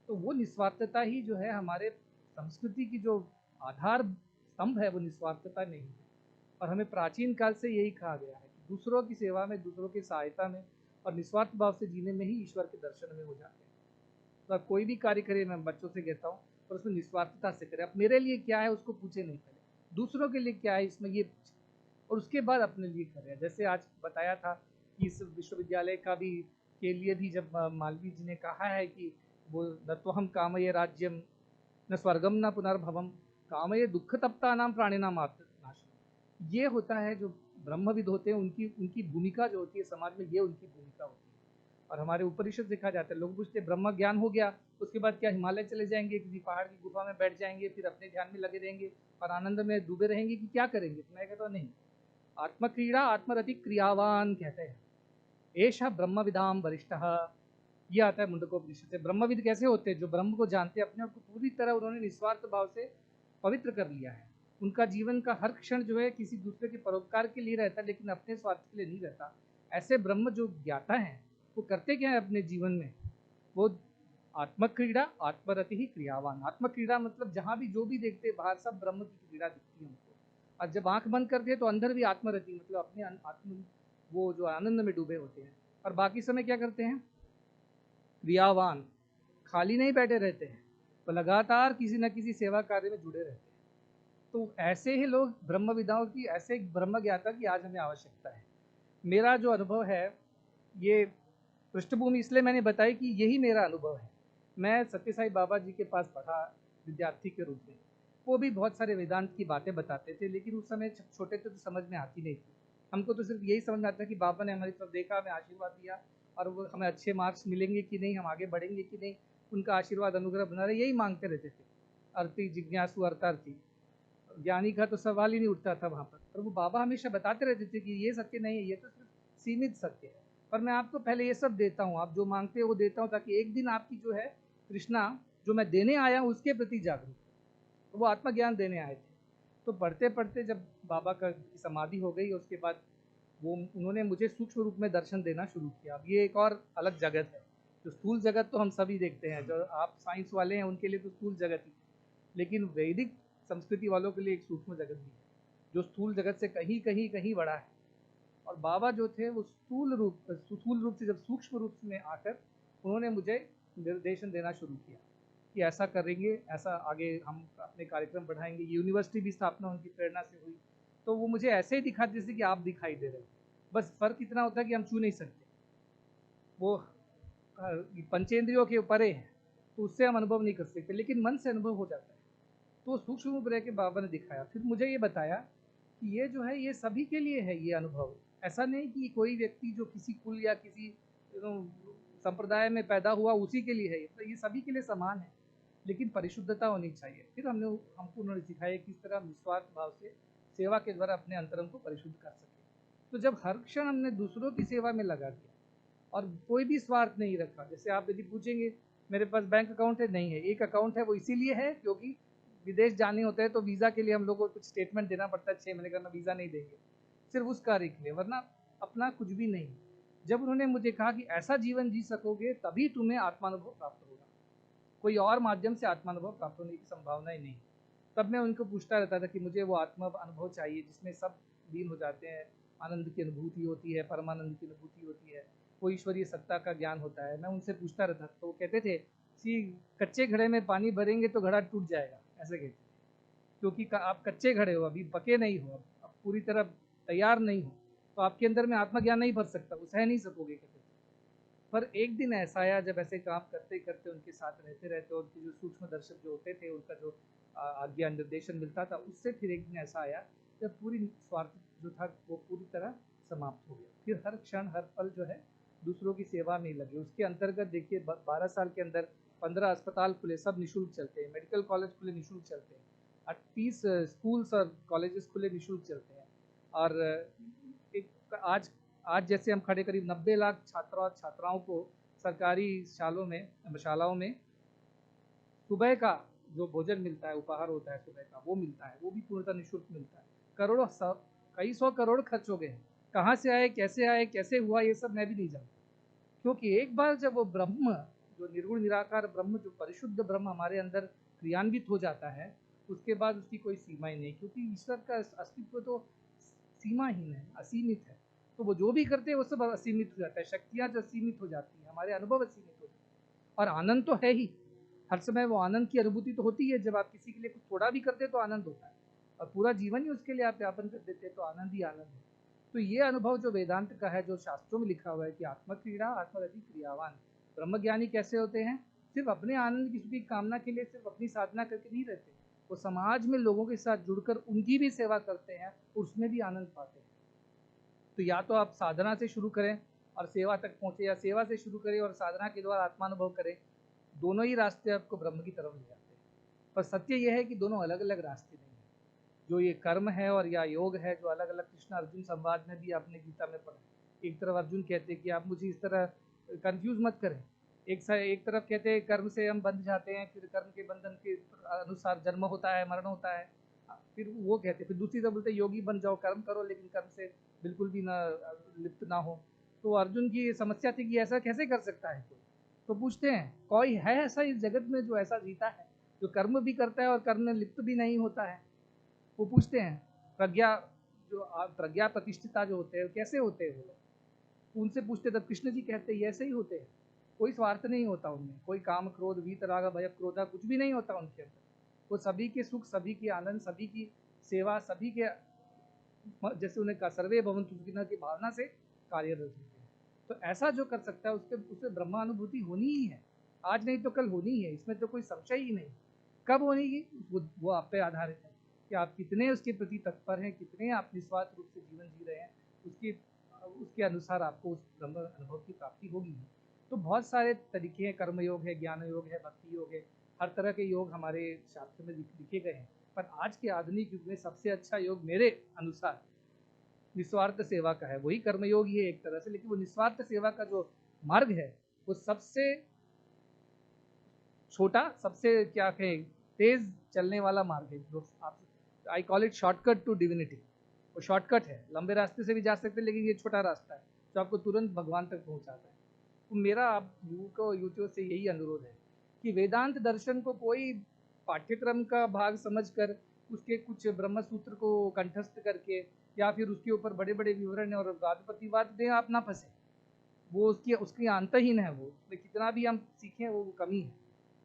तो वो निस्वार्थता ही जो है हमारे संस्कृति की जो आधार स्तंभ है, वो निस्वार्थता नहीं है। और हमें प्राचीन काल से यही कहा गया है कि दूसरों की सेवा में, दूसरों की सहायता में और निस्वार्थ भाव से जीने में ही ईश्वर के दर्शन में हो जाते हैं। तो आप कोई भी कार्य करें, मैं बच्चों से कहता हूँ, और उसमें निस्वार्थता से करें। अब मेरे लिए क्या है उसको पूछे नहीं, पहले दूसरों के लिए क्या है इसमें ये पूछे, और उसके बाद अपने लिए करें। जैसे आज बताया था कि इस विश्वविद्यालय का भी के लिए भी जब मालवीय जी ने कहा है कि वो न तो हम कामये राज्यम न स्वर्गम न पुनर्भवम कामये दुख तप्ता नाम प्राणी नाम नाशनम। ये होता है जो ब्रह्मविद होते हैं, उनकी भूमिका जो होती है समाज में, ये उनकी भूमिका होती है। और हमारे उपनिषद देखा जाता है, लोग पूछते ब्रह्म ज्ञान हो गया उसके बाद क्या हिमालय चले जाएंगे, किसी पहाड़ की गुफा में बैठ जाएंगे, फिर अपने ध्यान में लगे रहेंगे और आनंद में डूबे रहेंगे कि क्या करेंगे? तो मैं कहता हूँ नहीं, आत्मक्रीड़ा आत्मरति क्रियावान कहते हैं, एषः ब्रह्मविदाम वरिष्ठः। ये आता है मुंडकोपनिषद से। ब्रह्मविद कैसे होते हैं? जो ब्रह्म को जानते हैं, अपने आप को पूरी तरह उन्होंने निस्वार्थ भाव से पवित्र कर लिया है। उनका जीवन का हर क्षण जो है किसी दूसरे के परोपकार के लिए रहता है, लेकिन अपने स्वार्थ के लिए नहीं रहता। ऐसे ब्रह्म जो ज्ञाता हैं वो करते क्या है अपने जीवन में? वो आत्मक्रीड़ा आत्मरति ही क्रियावान। आत्मक्रीड़ा मतलब जहाँ भी जो भी देखते हैं बाहर सब ब्रह्म की क्रीड़ा दिखती है उनको। और जब आंख बंद करते हैं तो अंदर भी आत्मरति मतलब अपने आत्म वो जो आनंद में डूबे होते हैं। और बाकी समय क्या करते हैं? क्रियावान, खाली नहीं बैठे रहते हैं, तो लगातार किसी न किसी सेवा कार्य में जुड़े रहते हैं। तो ऐसे ही लोग ब्रह्मविदाओं की, ऐसे ब्रह्म ज्ञाता की आज हमें आवश्यकता है। मेरा जो अनुभव है, ये पृष्ठभूमि इसलिए मैंने बताई कि यही मेरा अनुभव है। मैं सत्य साई बाबा जी के पास पढ़ा विद्यार्थी के रूप में। वो भी बहुत सारे वेदांत की बातें बताते थे, लेकिन उस समय छोटे थे तो समझ में आती नहीं थी। हमको तो सिर्फ यही समझ में आता कि बाबा ने हमारी तरफ देखा, हमें आशीर्वाद दिया, और वो हमें अच्छे मार्क्स मिलेंगे कि नहीं, हम आगे बढ़ेंगे कि नहीं, उनका आशीर्वाद अनुग्रह बना रहे, यही मांगते रहते थे। अर्थी जिज्ञासु अर्थार्थी, ज्ञानी का तो सवाल ही नहीं उठता था वहाँ पर। और वो बाबा हमेशा बताते रहते थे कि ये सत्य नहीं है, ये तो सिर्फ सीमित सत्य है, पर मैं आपको पहले ये सब देता हूँ, आप जो मांगते हो वो देता हूँ, ताकि एक दिन आपकी जो है तृष्णा जो मैं देने आया हूँ उसके प्रति जागरूक। तो वो आत्मज्ञान देने आए थे। तो पढ़ते पढ़ते जब बाबा का समाधि हो गई, उसके बाद उन्होंने मुझे सूक्ष्म रूप में दर्शन देना शुरू किया। अब ये एक और अलग जगत है। जो स्थूल जगत तो हम सभी देखते हैं, जो आप साइंस वाले हैं उनके लिए तो स्थूल जगत ही, लेकिन वैदिक संस्कृति वालों के लिए एक सूक्ष्म जगत भी है, जो स्थूल जगत से कहीं कहीं कहीं बड़ा है। और बाबा जो थे वो स्थूल रूप से जब सूक्ष्म रूप में आकर उन्होंने मुझे निर्देशन देना शुरू किया कि ऐसा करेंगे, ऐसा आगे हम अपने कार्यक्रम बढ़ाएंगे। यूनिवर्सिटी भी स्थापना उनकी प्रेरणा से हुई। तो वो मुझे ऐसे ही दिखा जैसे कि आप दिखाई दे रहे हो, बस फ़र्क इतना होता है कि हम छू नहीं सकते, वो पंचेंद्रियों के परे है, तो उससे हम अनुभव नहीं कर सकते, लेकिन मन से अनुभव हो जाता है। तो सूक्ष्म रूप रह के बाबा ने दिखाया। फिर मुझे ये बताया कि ये जो है ये सभी के लिए है ये अनुभव। ऐसा नहीं कि कोई व्यक्ति जो किसी कुल या किसी संप्रदाय में पैदा हुआ उसी के लिए है, तो ये सभी के लिए समान है, लेकिन परिशुद्धता होनी चाहिए। फिर हमको उन्होंने सिखाया किस तरह निस्वार्थ भाव से सेवा के द्वारा अपने अंतरंग को परिशुद्ध कर सके। तो जब हर क्षण हमने दूसरों की सेवा में लगा दिया और कोई भी स्वार्थ नहीं रखा, जैसे आप यदि पूछेंगे मेरे पास बैंक अकाउंट है, नहीं है, एक अकाउंट है, वो इसीलिए है क्योंकि विदेश जाने होते हैं तो वीज़ा के लिए हम लोग को कुछ स्टेटमेंट देना पड़ता है, 6 महीने का वीज़ा नहीं देंगे, सिर्फ उस कार्य के लिए, वरना अपना कुछ भी नहीं। जब उन्होंने मुझे कहा कि ऐसा जीवन जी सकोगे तभी तुम्हें आत्मानुभव प्राप्त होगा, कोई और माध्यम से आत्मानुभव प्राप्त होने की संभावना ही नहीं। तब मैं उनको पूछता रहता था कि मुझे वो आत्मा अनुभव चाहिए जिसमें सब लीन हो जाते हैं, आनंद की अनुभूति होती है, परमानंद की अनुभूति होती है, वो ईश्वरीय सत्ता का ज्ञान होता है। मैं उनसे पूछता रहता, तो वो कहते थे कि कच्चे घड़े में पानी भरेंगे तो घड़ा टूट जाएगा, ऐसे कहते, क्योंकि आप कच्चे घड़े हो, अभी पके नहीं हो, अब पूरी तरह तैयार नहीं हो, तो आपके अंदर में आत्मज्ञान नहीं भर सकता, वो सह नहीं सकोगे कहते। पर एक दिन ऐसा आया जब ऐसे काम करते करते उनके साथ रहते रहते और जो सूक्ष्म दर्शक जो होते थे उनका जो आज्ञा निर्देशन मिलता था, उससे फिर एक दिन ऐसा आया जब पूरी स्वार्थ जो था वो पूरी तरह समाप्त हो गया। फिर हर क्षण हर पल जो है दूसरों की सेवा में लगे। उसके अंतर्गत देखिए 12 साल के अंदर 15 अस्पताल खुले, सब निःशुल्क चलते हैं, मेडिकल कॉलेज खुले निःशुल्क चलते हैं, 30 स्कूल्स और कॉलेजेस खुले निःशुल्क चलते हैं। और एक आज जैसे हम खड़े करीब 90 लाख छात्र और छात्राओं को सरकारी शालाओं में सुबह का जो भोजन मिलता है, उपहार होता है सुबह का, वो मिलता है, वो भी पूर्णतः निःशुल्क मिलता है। कई सौ करोड़ खर्च हो गए हैं, कहाँ से आए, कैसे हुआ, ये सब मैं भी नहीं जानता, क्योंकि एक बार जब वो ब्रह्म जो निर्गुण निराकार ब्रह्म, जो परिशुद्ध ब्रह्म हमारे अंदर क्रियान्वित हो जाता है, उसके बाद उसकी कोई सीमा ही नहीं, क्योंकि ईश्वर का अस्तित्व तो सीमाहीन है, असीमित है। तो वो जो भी करते हैं वो सब असीमित हो जाता है, शक्तियाँ जो असीमित हो जाती हैं, हमारे अनुभव असीमित हो जाते हैं। और आनंद तो है ही, हर समय वो आनंद की अनुभूति तो होती है। जब आप किसी के लिए कुछ थोड़ा भी करते हैं तो आनंद होता है, और पूरा जीवन ही उसके लिए आप यापन कर देते हैं तो आनंद ही आनंद है। तो ये अनुभव जो वेदांत का है, जो शास्त्रों में लिखा हुआ है कि आत्मक्रीड़ा आत्मरति क्रियावान, ब्रह्मज्ञानी कैसे होते हैं, सिर्फ अपने आनंद की सुखी कामना के लिए सिर्फ अपनी साधना करके नहीं रहते, वो समाज में लोगों के साथ जुड़कर उनकी भी सेवा करते हैं, उसमें भी आनंद पाते हैं। तो या तो आप साधना से शुरू करें और सेवा तक पहुँचे, या सेवा से शुरू करें और साधना के द्वारा आत्मानुभव करें, दोनों ही रास्ते आपको ब्रह्म की तरफ ले जाते हैं। पर सत्य यह है कि दोनों अलग अलग रास्ते नहीं हैं। जो ये कर्म है और या योग है, जो अलग अलग कृष्ण अर्जुन संवाद में भी आपने गीता में पढ़ा, एक तरफ अर्जुन कहते हैं कि आप मुझे इस तरह कंफ्यूज मत करें, एक तरफ कहते हैं कर्म से हम बंध जाते हैं, फिर कर्म के बंधन के अनुसार जन्म होता है, मरण होता है, फिर वो कहते हैं, फिर दूसरी तरफ बोलते हैं योगी बन जाओ, कर्म करो लेकिन कर्म से बिल्कुल भी ना लिप्त ना हो। तो अर्जुन की समस्या थी कि ऐसा कैसे कर सकता है कोई। तो पूछते हैं कोई है ऐसा इस जगत में जो ऐसा जीता है, जो कर्म भी करता है और कर्म में लिप्त भी नहीं होता है। वो पूछते हैं प्रज्ञा प्रतिष्ठिता जो होते हैं कैसे होते हैं वो लोग, उनसे पूछते तब कृष्ण जी कहते हैं ऐसे ही होते हैं, कोई स्वार्थ नहीं होता उनमें, कोई काम क्रोध वीतराग भय क्रोधा कुछ भी नहीं होता उनके अंदर। वो सभी के सुख, सभी के आनंद, सभी की सेवा, सभी के जैसे उन्हें कहा सर्वे भवन्तु सुखिनः की भावना से कार्यरत होते हैं। तो ऐसा जो कर सकता है उससे ब्रह्मानुभूति होनी ही है, आज नहीं तो कल होनी है, इसमें तो कोई संशय ही नहीं। कब होनी है वो आप पे आधारित है कि आप कितने उसके प्रति तत्पर हैं, कितने आप निस्वार्थ रूप से जीवन जी रहे हैं, उसके अनुसार आपको उस ब्रह्म अनुभव की प्राप्ति होगी। तो बहुत सारे तरीके हैं, कर्मयोग है, ज्ञान योग है, भक्ति योग है, हर तरह के योग हमारे शास्त्र में लिखे गए हैं। पर आज के आधुनिक युग में सबसे अच्छा योग मेरे अनुसार निस्वार्थ सेवा का है, वही कर्मयोग ही है एक तरह से, लेकिन वो निस्वार्थ सेवा का जो मार्ग है वो सबसे छोटा, सबसे क्या कहें तेज चलने वाला मार्ग है, जो आप I call it shortcut to divinity. वो शॉर्टकट है, लंबे रास्ते से भी जा सकते हैं, लेकिन ये छोटा रास्ता है जो आपको तुरंत भगवान तक पहुंचाता है। तो मेरा आप यूट्यूब से यही अनुरोध है कि वेदांत दर्शन को कोई पाठ्यक्रम का भाग समझकर उसके कुछ ब्रह्म सूत्र को कंठस्थ करके या फिर उसके ऊपर बड़े बड़े विवरण और वाद प्रतिवाद में आप ना फंसे, वो उसकी अंतहीन है, वो कितना भी हम सीखें वो कमी है।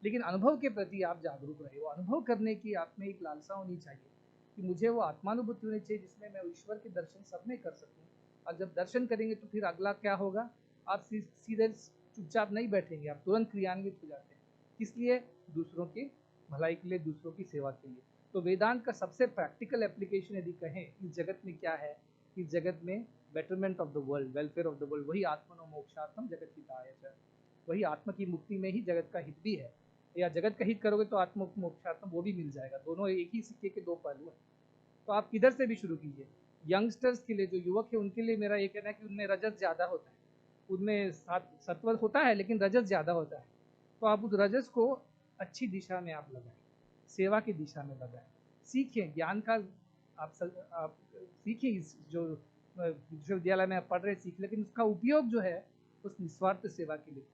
लेकिन अनुभव के प्रति आप जागरूक रहे हो। अनुभव करने की आप में एक लालसा होनी चाहिए कि मुझे वो आत्मानुभूति होनी चाहिए जिसमें मैं ईश्वर के दर्शन सब में कर सकूँ। और जब दर्शन करेंगे तो फिर अगला क्या होगा, आप सीधे चुपचाप नहीं बैठेंगे, आप तुरंत क्रियान्वित हो जाते हैं। किस लिए? दूसरों की भलाई के लिए, दूसरों की सेवा के लिए। तो वेदांत का सबसे प्रैक्टिकल एप्लीकेशन यदि कहें इस जगत में क्या है, इस जगत में betterment of the world, welfare of the world, वही आत्मनो मोक्षार्थम जगत हिताय च, वही आत्मा की मुक्ति में ही जगत का हित भी है। या जगत का हित करोगे तो आत्म मोक्षार्थम वो भी मिल जाएगा। दोनों एक ही सिक्के के दो पहलू हैं। तो आप किधर से भी शुरू कीजिए। यंगस्टर्स के लिए, जो युवक है, उनके लिए मेरा ये कहना है कि उनमें रजत ज़्यादा होता है, उनमें सत्व होता है लेकिन रजत ज़्यादा होता है। तो आप उस रजस को अच्छी दिशा में आप लगाएं, सेवा की दिशा में लगाएं, सीखें ज्ञान का। आप सीखें, इस जो विश्वविद्यालय में आप पढ़ रहे सीख, लेकिन उसका उपयोग जो है उस निस्वार्थ सेवा के लिए।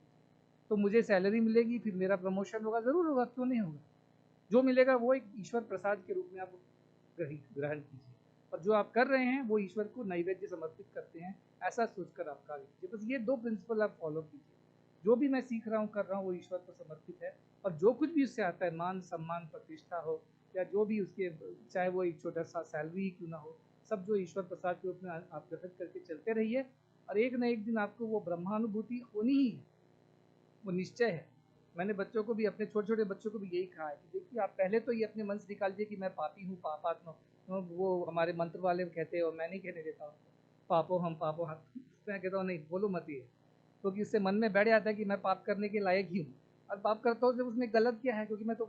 तो मुझे सैलरी मिलेगी, फिर मेरा प्रमोशन होगा, ज़रूर होगा, क्यों नहीं होगा। जो मिलेगा वो एक ईश्वर प्रसाद के रूप में आप ग्रहण कीजिए, और जो आप कर रहे हैं वो ईश्वर को नैवेद्य समर्पित करते हैं, ऐसा सोचकर आप कार्य कीजिए। बस ये दो प्रिंसिपल आप फॉलो कीजिए। जो भी मैं सीख रहा हूँ, कर रहा हूँ, वो ईश्वर को समर्पित है। और जो कुछ भी उससे आता है, मान सम्मान प्रतिष्ठा हो या जो भी उसके, चाहे वो एक छोटा सा सैलरी ही क्यों ना हो, सब जो ईश्वर प्रसाद के रूप में आप ग्रहण करके चलते रहिए। और एक न एक दिन आपको वो ब्रह्मानुभूति होनी ही है, वो निश्चय है। मैंने बच्चों को भी, अपने छोटे छोटे बच्चों को भी यही कहा है कि देखिए, आप पहले तो ये अपने मन से निकाल दिए कि मैं पापी हूँ, पापात्मा। वो हमारे मंत्र वाले कहते हैं, और मैं नहीं कहने देता हूँ पापो हम पापो हम, मैं कहता हूँ नहीं, बोलो मत ये, क्योंकि उससे मन में बैठ जाता है कि मैं पाप करने के लायक ही हूँ, और पाप करता हूँ जब उसमें गलत क्या है, क्योंकि मैं तो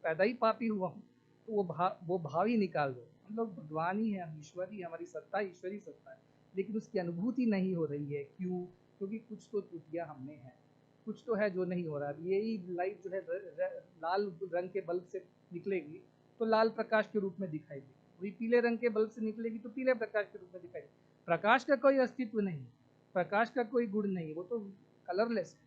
पैदा ही पापी हुआ हूँ। तो वो भाव ही निकाल दो। हम लोग भगवान ही है, हम ईश्वर ही, हमारी सत्ता ईश्वरी सत्ता है, लेकिन उसकी अनुभूति नहीं हो रही है। क्यों? क्योंकि कुछ तो त्रुटियाँ हमने हैं, कुछ तो है जो नहीं हो रहा है। यही लाइट जो है लाल रंग के बल्ब से निकलेगी तो लाल प्रकाश के रूप में दिखाई देगी, वही पीले रंग के बल्ब से निकलेगी तो पीले प्रकाश के रूप में दिखाई देगी। प्रकाश का कोई अस्तित्व नहीं, प्रकाश का कोई गुण नहीं, वो तो कलरलेस है।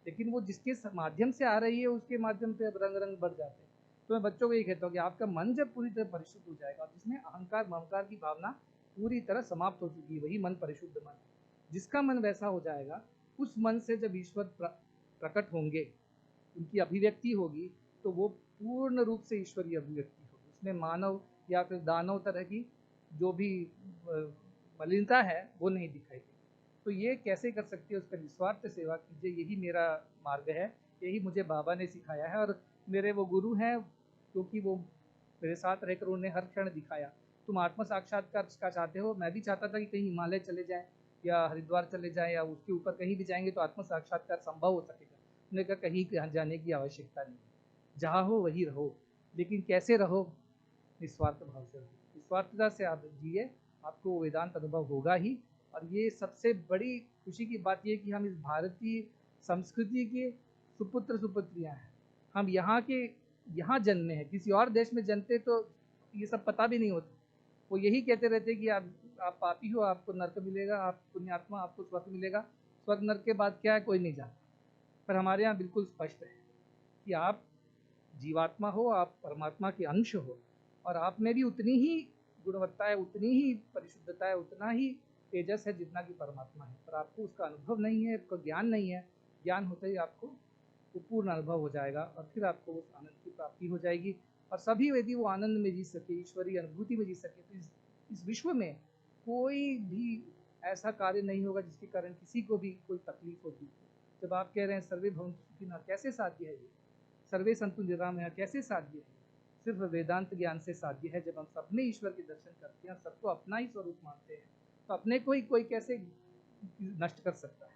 लेकिन वो जिसके माध्यम से आ रही है, उसके माध्यम से अब रंग रंग बढ़ जाते हैं। तो मैं बच्चों को ये कहता हूँ कि आपका मन जब पूरी तरह परिशुद्ध हो जाएगा, जिसमें अहंकार ममकार की भावना पूरी तरह समाप्त हो चुकी है, वही मन परिशुद्ध मन है। जिसका मन वैसा हो जाएगा, उस मन से जब ईश्वर प्रकट होंगे, उनकी अभिव्यक्ति होगी, तो वो पूर्ण रूप से ईश्वरीय अभिव्यक्ति होगी। उसमें मानव या फिर दानव तरह की जो भी मलिनता है वो नहीं दिखाई देगी। तो ये कैसे कर सकते हैं? उसका निस्वार्थ सेवा कीजिए, यही मेरा मार्ग है, यही मुझे बाबा ने सिखाया है। और मेरे वो गुरु हैं, क्योंकि वो मेरे साथ रहकर उन्होंने हर क्षण दिखाया। तुम आत्म साक्षात्कार का चाहते हो, मैं भी चाहता था कि कहीं हिमालय चले जाएं या हरिद्वार चले जाएं या उसके ऊपर कहीं भी जाएंगे तो आत्म साक्षात्कार संभव हो सकेगा। उन्होंने कहा कहीं जाने की आवश्यकता नहीं, जहाँ हो वही रहो। लेकिन कैसे रहो? निस्वार्थ भाव से रहो, निस्वार्थता से आप जिए, आपको वेदांत अनुभव होगा ही। और ये सबसे बड़ी खुशी की बात ये कि हम इस भारतीय संस्कृति के सुपुत्र सुपुत्रियाँ हैं। हम यहाँ जन्मे हैं, किसी और देश में जन्मते तो ये सब पता भी नहीं होता। वो यही कहते रहते कि आप पापी हो, आपको नर्क मिलेगा, आप पुण्यात्मा, आपको स्वर्ग मिलेगा। स्वर्ग नर्क के बाद क्या है कोई नहीं जानता। पर हमारे यहाँ बिल्कुल स्पष्ट है कि आप जीवात्मा हो, आप परमात्मा के अंश हो, और आप में भी उतनी ही गुणवत्ता है, उतनी ही परिशुद्धता है, उतना ही तेजस है जितना कि परमात्मा है। पर आपको उसका अनुभव नहीं है, आपका ज्ञान नहीं है। ज्ञान होते ही आपको वो पूर्ण अनुभव हो जाएगा, और फिर आपको उस आनंद की प्राप्ति हो जाएगी। और सभी यदि वो आनंद में जी सके, ईश्वरीय अनुभूति में जी सके, तो इस विश्व में कोई भी ऐसा कार्य नहीं होगा जिसके कारण किसी को भी कोई तकलीफ होगी। जब आप कह रहे हैं सर्वे भवन्तु सुखिनः, कैसे साध्य है ये? सर्वे सन्तु निरामयाः कैसे साध्य है? सिर्फ वेदांत ज्ञान से साध्य है। जब हम सबने ईश्वर के दर्शन करते हैं, सबको अपना ही स्वरूप मानते हैं, तो अपने को ही कोई कैसे नष्ट कर सकता है?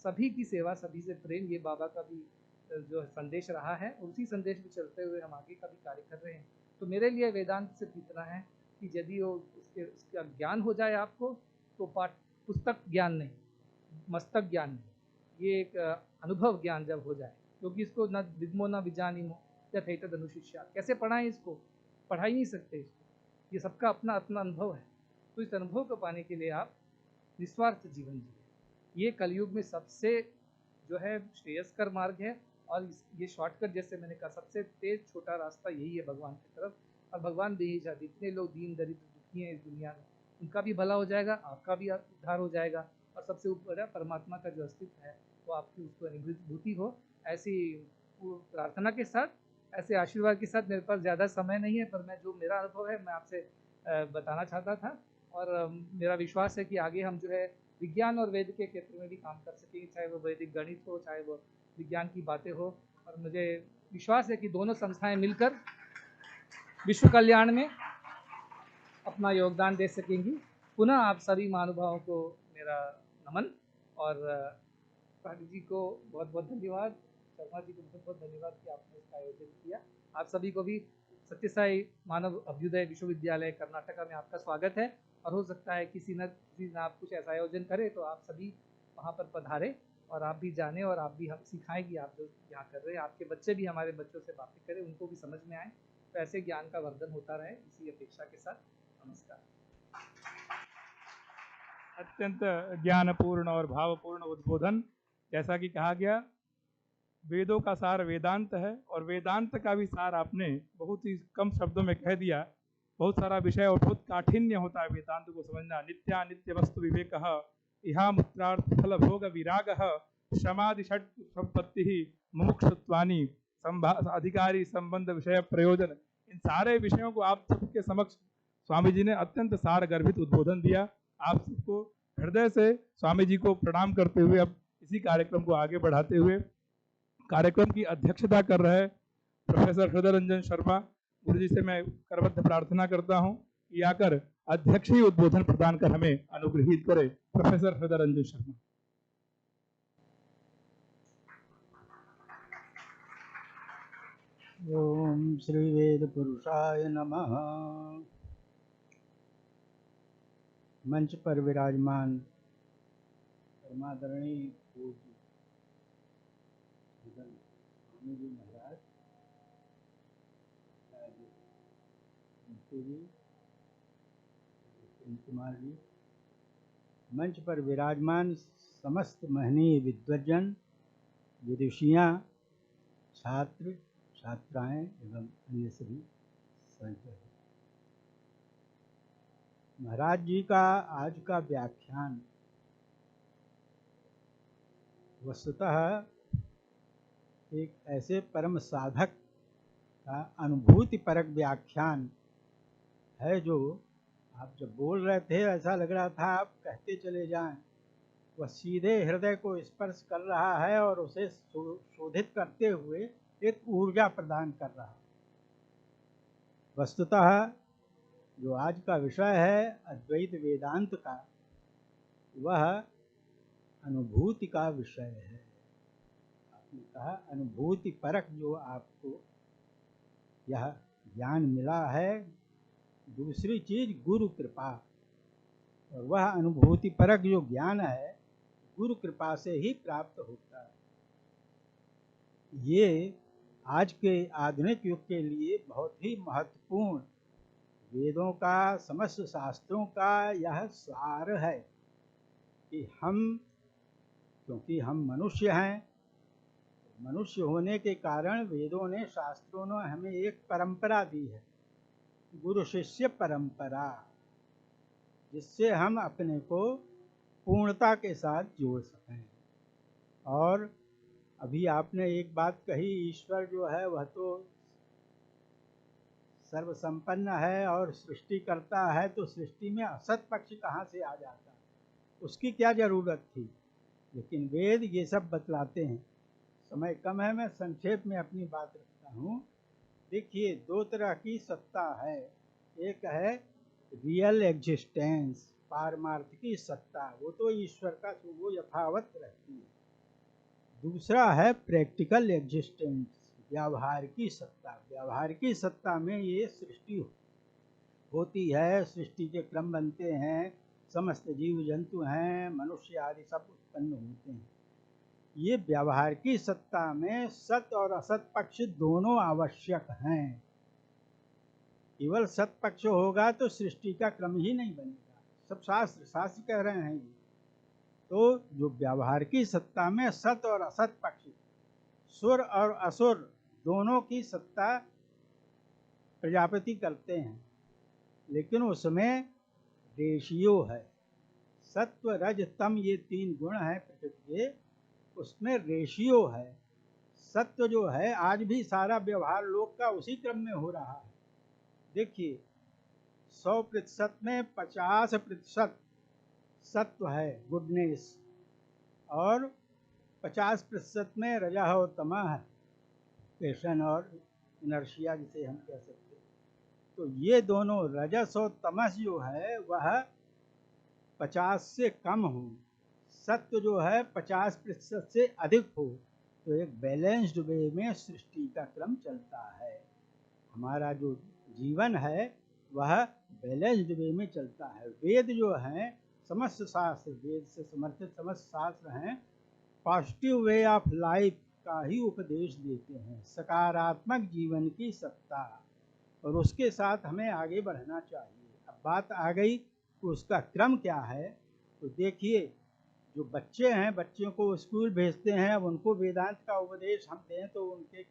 सभी की सेवा, सभी से प्रेम, ये बाबा का भी जो संदेश रहा है, उसी संदेश में चलते हुए हम आगे का भी कार्य कर रहे हैं। तो मेरे लिए वेदांत सिर्फ इतना है कि यदि वो उसका ज्ञान हो जाए आपको, तो पुस्तक ज्ञान नहीं, मस्तक ज्ञान नहीं, ये एक अनुभव ज्ञान जब हो जाए, क्योंकि इसको न विद्मो न विजानीमो यथैतद् अनुशिष्यात्। कैसे पढ़ाएं इसको? पढ़ा ही नहीं सकते इसको, ये सबका अपना अपना अनुभव है। तो इस अनुभव को पाने के लिए आप निस्वार्थ जीवन जिए। ये कलयुग में सबसे जो है श्रेयस्कर मार्ग है, और ये शॉर्टकट, जैसे मैंने कहा, सबसे तेज छोटा रास्ता यही है भगवान की तरफ। और भगवान भी यही चाहते, इतने लोग दीन दरिद्र दुखी हैं इस दुनिया में, उनका भी भला हो जाएगा, आपका भी उद्धार हो जाएगा, और सबसे ऊपर है परमात्मा का जो अस्तित्व है वो आपकी उसको अनुभूति हो। ऐसी प्रार्थना के साथ, ऐसे आशीर्वाद के साथ। मेरे पास ज़्यादा समय नहीं है, पर मैं जो मेरा अनुभव है मैं आपसे बताना चाहता था। और मेरा विश्वास है कि आगे हम जो है विज्ञान और वेद के क्षेत्र में भी काम कर सकेंगे, चाहे वो वैदिक गणित हो, चाहे वो विज्ञान की बातें हो। और मुझे विश्वास है कि दोनों संस्थाएं मिलकर विश्व कल्याण में अपना योगदान दे सकेंगी। पुनः आप सभी महानुभावों को मेरा नमन, और पाटिल जी को बहुत बहुत धन्यवाद, शर्मा जी को बहुत बहुत धन्यवाद कि आपने इसका आयोजन किया। आप सभी को भी सत्यसाई मानव अभ्युदय विश्वविद्यालय कर्नाटका में आपका स्वागत है। और हो सकता है किसी न आप कुछ ऐसा आयोजन करें तो आप सभी वहाँ पर पधारें और आप भी जानें, और आप भी हम सिखाएं कि आप जो यहाँ कर रहे हैं, आपके बच्चे भी हमारे बच्चों से बातें करें, उनको भी समझ में आए। तो ऐसे ज्ञान का वर्धन होता रहे, इसी अपेक्षा के साथ नमस्कार। अत्यंत ज्ञानपूर्ण और भावपूर्ण उद्बोधन। जैसा कि कहा गया, वेदों का सार वेदांत है, और वेदांत का भी सार आपने बहुत ही कम शब्दों में कह दिया। बहुत सारा विषय और बहुत काठिन्य होता है वेदांत को समझना। नित्यानित्य वस्तु विवेक, इहा मुत्रार्थ फल भोग विराग, समाधि षट संपत्ति मुमुक्षुत्वानि अधिकारी संबंध विषय प्रयोजन। इन सारे विषयों को आप सबके समक्ष स्वामी जी ने अत्यंत सार गर्भित उद्बोधन दिया। आप सबको हृदय से स्वामी जी को प्रणाम करते हुए अब इसी कार्यक्रम को आगे बढ़ाते हुए कार्यक्रम की अध्यक्षता कर रहे प्रोफेसर हृदय रंजन शर्मा गुरु जी से मैं करबद्ध प्रार्थना करता हूं कि आकर अध्यक्ष ही उद्बोधन प्रदान कर हमें अनुग्रहित करे। प्रोफेसर हृदय रंजन शर्मा। ओम श्री वेद पुरुषाय नमः। मंच पर विराजमान परमादरणीय पूज्य स्वामी जी महाराज, जी कुमार जी, मंच पर विराजमान समस्त महनीय विद्वज्जन, विदुषियाँ, छात्र छात्राएं एवं अन्य सभी संत। महाराज जी का आज का व्याख्यान वस्तुतः एक ऐसे परम साधक का अनुभूति परक व्याख्यान है, जो आप जब बोल रहे थे ऐसा लग रहा था आप कहते चले जाएं। वह सीधे हृदय को स्पर्श कर रहा है और उसे शोधित करते हुए एक ऊर्जा प्रदान कर रहा है। वस्तुतः जो आज का विषय है अद्वैत वेदांत का, वह अनुभूति का विषय है। आपने कहा अनुभूति परक जो आपको यह ज्ञान मिला है, दूसरी चीज गुरु कृपा। और वह अनुभूति परक जो ज्ञान है गुरु कृपा से ही प्राप्त होता है। ये आज के आधुनिक युग के लिए बहुत ही महत्वपूर्ण, वेदों का, समस्त शास्त्रों का यह सार है कि क्योंकि हम मनुष्य हैं, मनुष्य होने के कारण वेदों ने, शास्त्रों ने हमें एक परंपरा दी है, गुरु शिष्य परंपरा, जिससे हम अपने को पूर्णता के साथ जोड़ सकें। और अभी आपने एक बात कही, ईश्वर जो है वह तो सर्वसंपन्न है और सृष्टि करता है, तो सृष्टि में असत पक्ष कहाँ से आ जाता है, उसकी क्या जरूरत थी। लेकिन वेद ये सब बतलाते हैं। समय कम है, मैं संक्षेप में अपनी बात रखता हूँ। देखिए, दो तरह की सत्ता है। एक है रियल एग्जिस्टेंस, पारमार्थ की सत्ता, वो तो ईश्वर का, वो यथावत रहती है। दूसरा है प्रैक्टिकल एग्जिस्टेंस, व्यवहार की सत्ता। व्यवहार की सत्ता में ये सृष्टि होती है, सृष्टि के क्रम बनते हैं, समस्त जीव जंतु हैं, मनुष्य आदि सब उत्पन्न होते हैं। ये व्यवहार की सत्ता में सत और असत पक्ष दोनों आवश्यक हैं। केवल सत पक्ष होगा तो सृष्टि का क्रम ही नहीं बनेगा। सब शास्त्र कह रहे हैं। तो जो व्यवहार की सत्ता में सत और असत पक्ष, सुर और असुर दोनों की सत्ता प्रजापति करते हैं, लेकिन उसमें रेशियो है। सत्व रज तम ये तीन गुण हैं प्रकृति के, उसमें रेशियो है। सत्य जो है आज भी सारा व्यवहार लोग का उसी क्रम में हो रहा है। देखिए 100% में 50% सत्व है, गुडनेस, और 50% में रजा और तमा है, पैशन और इनर्शिया जिसे हम कह सकते हैं। तो ये दोनों रजस और तमस जो है वह 50 से कम हो, सत्व जो है 50% से अधिक हो, तो एक बैलेंस्ड वे में सृष्टि का क्रम चलता है। हमारा जो जीवन है वह बैलेंस्ड वे में चलता है। वेद जो हैं, समस्त शास्त्र, वेद से समर्थित समस्त शास्त्र हैं, पॉजिटिव वे ऑफ लाइफ का ही उपदेश देते हैं, सकारात्मक जीवन की सत्ता, और उसके साथ हमें आगे बढ़ना चाहिए। अब बात आ गई कि उसका क्रम क्या है, तो देखिए जो बच्चे हैं, बच्चों को स्कूल भेजते हैं, अब उनको वेदांत का उपदेश हम दें तो उनके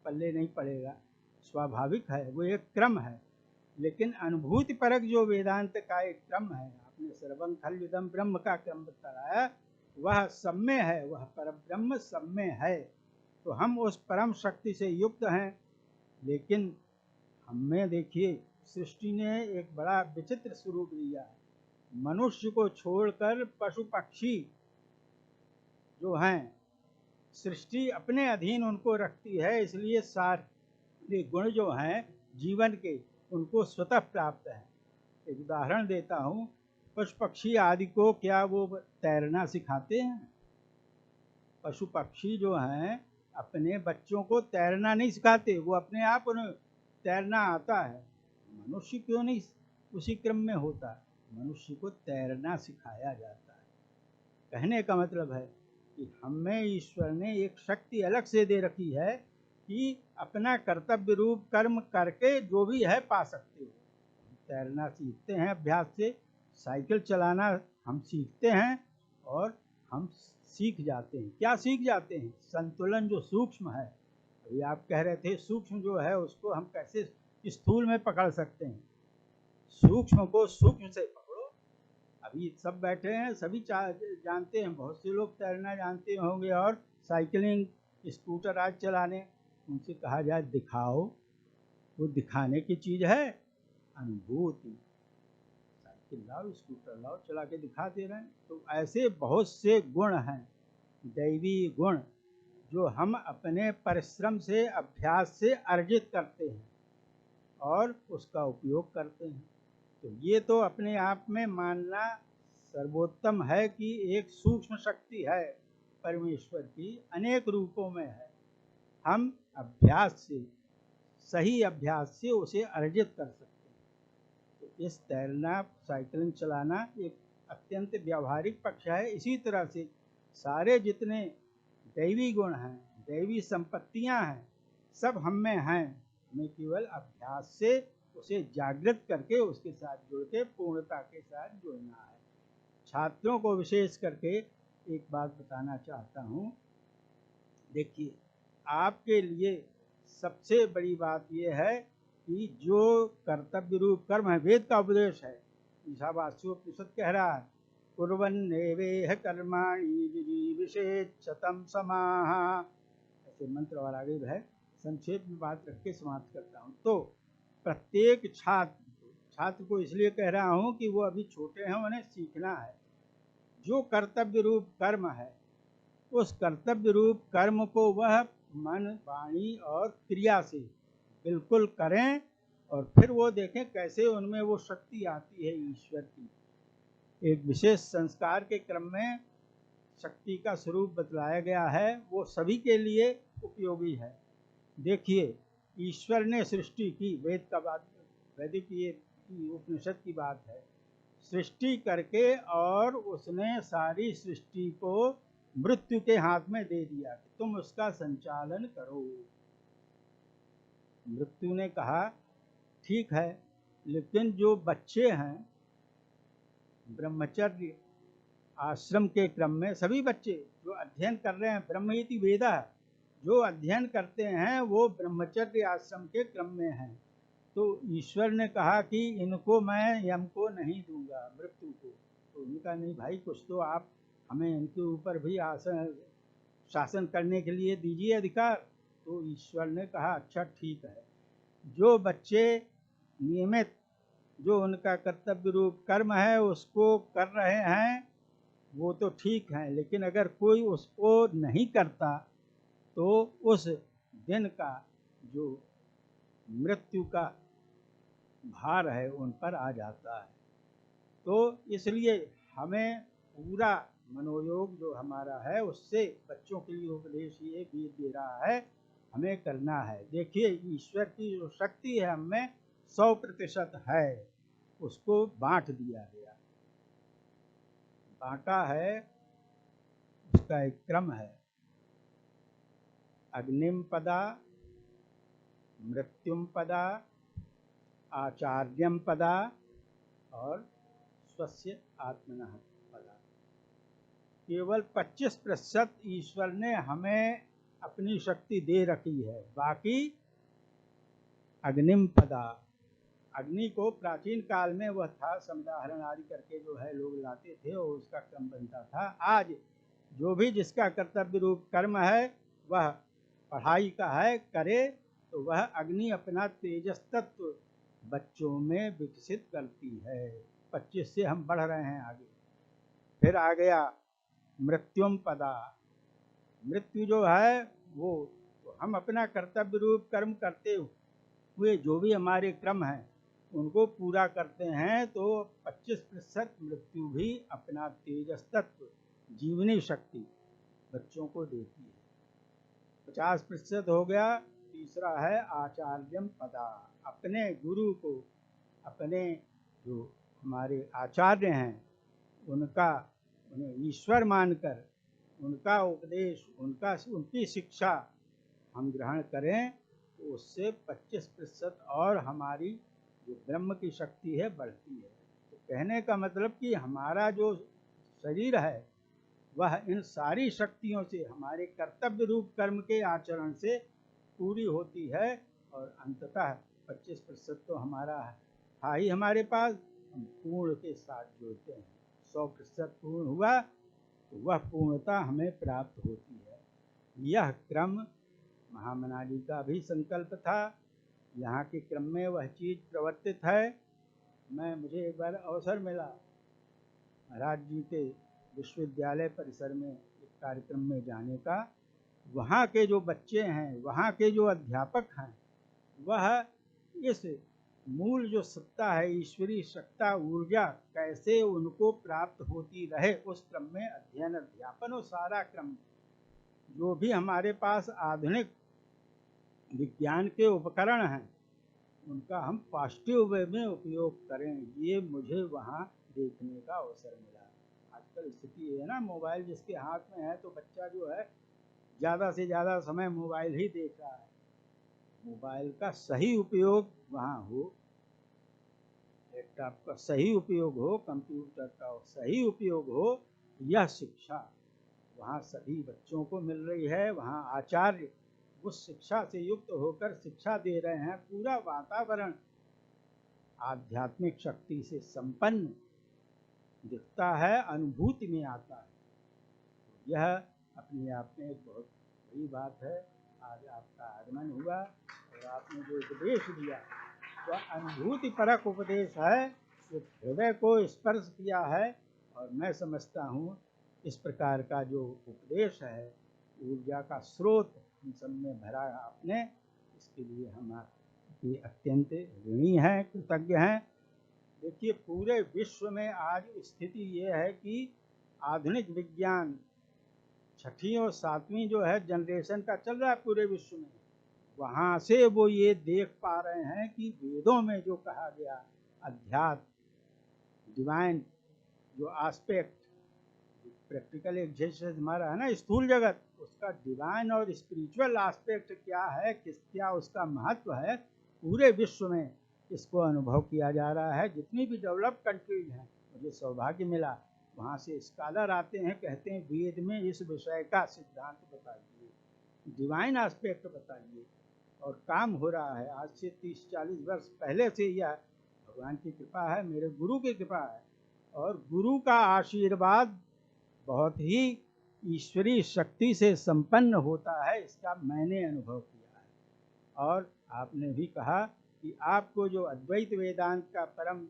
पल्ले नहीं पड़ेगा, स्वाभाविक है, वो एक क्रम है। लेकिन अनुभूति परक जो वेदांत का एक क्रम है, आपने सर्वं खल्विदं ब्रह्म का क्रम बताया, वह सब में है, वह परब्रह्म सब में है। तो हम उस परम शक्ति से युक्त हैं, लेकिन हमें देखिए सृष्टि ने एक बड़ा विचित्र स्वरूप दिया है। मनुष्य को छोड़कर पशु पक्षी जो हैं, सृष्टि अपने अधीन उनको रखती है, इसलिए सारे गुण जो हैं जीवन के उनको स्वतः प्राप्त है। एक उदाहरण देता हूँ, पशु पक्षी आदि को क्या वो तैरना सिखाते हैं? पशु पक्षी जो हैं अपने बच्चों को तैरना नहीं सिखाते, वो अपने आप उन्हें तैरना आता है। मनुष्य क्यों नहीं उसी क्रम में होता? मनुष्य को तैरना सिखाया जाता है। कहने का मतलब है कि हमें ईश्वर ने एक शक्ति अलग से दे रखी है कि अपना कर्तव्य रूप कर्म करके जो भी है पा सकते हो। तैरना सीखते हैं अभ्यास से, साइकिल चलाना हम सीखते हैं और हम सीख जाते हैं। क्या सीख जाते हैं? संतुलन जो सूक्ष्म है। अभी आप कह रहे थे सूक्ष्म जो है उसको हम कैसे स्थूल में पकड़ सकते हैं? सूक्ष्म को सूक्ष्म से पकड़ो। अभी सब बैठे हैं, सभी जानते हैं, बहुत से लोग तैरना जानते होंगे और साइकिलिंग, स्कूटर आज चलाने, उनसे कहा जाए दिखाओ, वो दिखाने की चीज़ है अनुभूति। साइकिल लाओ, स्कूटर लाओ, चला के दिखा दे रहे हैं। तो ऐसे बहुत से गुण हैं, दैवी गुण, जो हम अपने परिश्रम से, अभ्यास से अर्जित करते हैं और उसका उपयोग करते हैं। तो ये तो अपने आप में मानना सर्वोत्तम है कि एक सूक्ष्म शक्ति है परमेश्वर की, अनेक रूपों में है। हम अभ्यास से, सही अभ्यास से उसे अर्जित कर सकते हैं। तो इस तैरना, साइकिलिंग चलाना एक अत्यंत व्यावहारिक पक्ष है। इसी तरह से सारे जितने दैवी गुण हैं, दैवी संपत्तियां हैं, सब हम में हैं। हमें केवल अभ्यास से उसे जागृत करके उसके साथ जुड़ के पूर्णता के साथ जुड़ना है। छात्रों को विशेष करके एक बात बताना चाहता हूँ। देखिए, आपके लिए सबसे बड़ी बात यह है कि जो कर्तव्य रूप कर्म है, वेद का उपदेश है, ईशावास्योपनिषद कह रहा है, कुर्वन्नेवेह कर्माणि विजीविषेत् शतं समाः, ऐसे मंत्र और आगे है। संक्षेप में बात रख के समाप्त करता हूँ। तो प्रत्येक छात्र को इसलिए कह रहा हूँ कि वो अभी छोटे हैं, उन्हें सीखना है। जो कर्तव्य रूप कर्म है, उस कर्तव्य रूप कर्म को वह मन, वाणी और क्रिया से बिल्कुल करें और फिर वो देखें कैसे उनमें वो शक्ति आती है ईश्वर की। एक विशेष संस्कार के क्रम में शक्ति का स्वरूप बतलाया गया है, वो सभी के लिए उपयोगी है। देखिए, ईश्वर ने सृष्टि की, वेद का बात, वैदिक ये उपनिषद की बात है, सृष्टि करके और उसने सारी सृष्टि को मृत्यु के हाथ में दे दिया कि तुम उसका संचालन करो। मृत्यु ने कहा ठीक है, लेकिन जो बच्चे हैं ब्रह्मचर्य आश्रम के क्रम में, सभी बच्चे जो अध्ययन कर रहे हैं, ब्रह्म इति वेदा, जो अध्ययन करते हैं वो ब्रह्मचर्य आश्रम के क्रम में हैं। तो ईश्वर ने कहा कि इनको मैं यम को नहीं दूंगा, मृत्यु को। तो उनका नहीं भाई, कुछ तो आप हमें इनके ऊपर भी आसन शासन करने के लिए दीजिए अधिकार। तो ईश्वर ने कहा अच्छा ठीक है, जो बच्चे नियमित जो उनका कर्तव्य रूप कर्म है उसको कर रहे हैं वो तो ठीक है, लेकिन अगर कोई उसको नहीं करता तो उस दिन का जो मृत्यु का भार है उन पर आ जाता है। तो इसलिए हमें पूरा मनोयोग जो हमारा है उससे बच्चों के लिए उपदेश ये भी दे रहा है, हमें करना है। देखिए ईश्वर की जो शक्ति है हमें 100% है, उसको बांट दिया गया, बांटा है, उसका एक क्रम है। अग्निम पदा, मृत्युम पदा, आचार्यम पदा और स्वस्य आत्मनः पदा। केवल 25% ईश्वर ने हमें अपनी शक्ति दे रखी है, बाकी अग्निम पदा, अग्नि को प्राचीन काल में वह था समुदाहरण आदि करके जो है लोग लाते थे और उसका क्रम बनता था। आज जो भी जिसका कर्तव्य रूप कर्म है वह पढ़ाई का है करे, तो वह अग्नि अपना तेजस तत्व बच्चों में विकसित करती है। 25 से हम बढ़ रहे हैं आगे। फिर आ गया मृत्युम पदा, मृत्यु जो है वो हम अपना कर्तव्य रूप कर्म करते हुए जो भी हमारे क्रम हैं उनको पूरा करते हैं तो 25% मृत्यु भी अपना तेजस तत्व जीवनी शक्ति बच्चों को देती है। 50% हो गया। तीसरा है आचार्यम पदा, अपने गुरु को, अपने जो हमारे आचार्य हैं उन्हें ईश्वर मानकर उनका उपदेश, उनकी शिक्षा हम ग्रहण करें तो उससे 25% और हमारी जो ब्रह्म की शक्ति है बढ़ती है। तो कहने का मतलब कि हमारा जो शरीर है वह इन सारी शक्तियों से, हमारे कर्तव्य रूप कर्म के आचरण से पूरी होती है और अंततः 25% तो हमारा था ही हमारे पास, हम पूर्ण के साथ जोड़ते हैं। 100% पूर्ण हुआ तो वह पूर्णता हमें प्राप्त होती है। यह क्रम महामना जी का भी संकल्प था, यहाँ के क्रम में वह चीज़ प्रवर्तित है। मुझे एक बार अवसर मिला महाराज जी के विश्वविद्यालय परिसर में एक कार्यक्रम में जाने का। वहाँ के जो बच्चे हैं, वहाँ के जो अध्यापक हैं, वह इस मूल जो सत्ता है, ईश्वरीय सत्ता ऊर्जा कैसे उनको प्राप्त होती रहे उस क्रम में अध्ययन अध्यापन और सारा क्रम जो भी हमारे पास आधुनिक विज्ञान के उपकरण हैं उनका हम पॉजिटिव वे में उपयोग करें, ये मुझे वहाँ देखने का अवसर मिला। आजकल स्थिति है ना, मोबाइल जिसके हाथ में है तो बच्चा जो है ज़्यादा से ज़्यादा समय मोबाइल ही देख रहा है। मोबाइल का सही उपयोग वहाँ हो, लैपटॉप का सही उपयोग हो, कंप्यूटर का सही उपयोग हो, यह शिक्षा वहाँ सभी बच्चों को मिल रही है। वहाँ आचार्य उस शिक्षा से युक्त होकर शिक्षा दे रहे हैं। पूरा वातावरण आध्यात्मिक शक्ति से संपन्न दिखता है, अनुभूति में आता है। यह अपने आप में एक बहुत बड़ी बात है। आज आपका आगमन हुआ और आपने जो उपदेश दिया वह अनुभूति परक उपदेश है, जो हृदय को स्पर्श किया है। और मैं समझता हूँ इस प्रकार का जो उपदेश है, ऊर्जा का स्रोत हम सब में भरा आपने, इसके लिए हम आपके अत्यंत ऋणी हैं, कृतज्ञ हैं। देखिए पूरे विश्व में आज स्थिति ये है कि आधुनिक विज्ञान 6वीं और 7वीं जो है जनरेशन का चल रहा है पूरे विश्व में। वहाँ से वो ये देख पा रहे हैं कि वेदों में जो कहा गया अध्यात्म, डिवाइन जो आस्पेक्ट, प्रैक्टिकल एग्जिस्टेंस हमारा है ना स्थूल जगत, उसका डिवाइन और स्पिरिचुअल आस्पेक्ट क्या है, क्या उसका महत्व है, पूरे विश्व में इसको अनुभव किया जा रहा है। जितनी भी डेवलप कंट्रीज हैं, मुझे सौभाग्य मिला वहाँ से स्कॉलर आते हैं, कहते हैं वेद में इस विषय का सिद्धांत बताइए, डिवाइन आस्पेक्ट बताइए, और काम हो रहा है। आज से 30-40 वर्ष पहले से यह भगवान की कृपा है, मेरे गुरु की कृपा है, और गुरु का आशीर्वाद बहुत ही ईश्वरीय शक्ति से संपन्न होता है, इसका मैंने अनुभव किया है। और आपने भी कहा कि आपको जो अद्वैत वेदांत का परम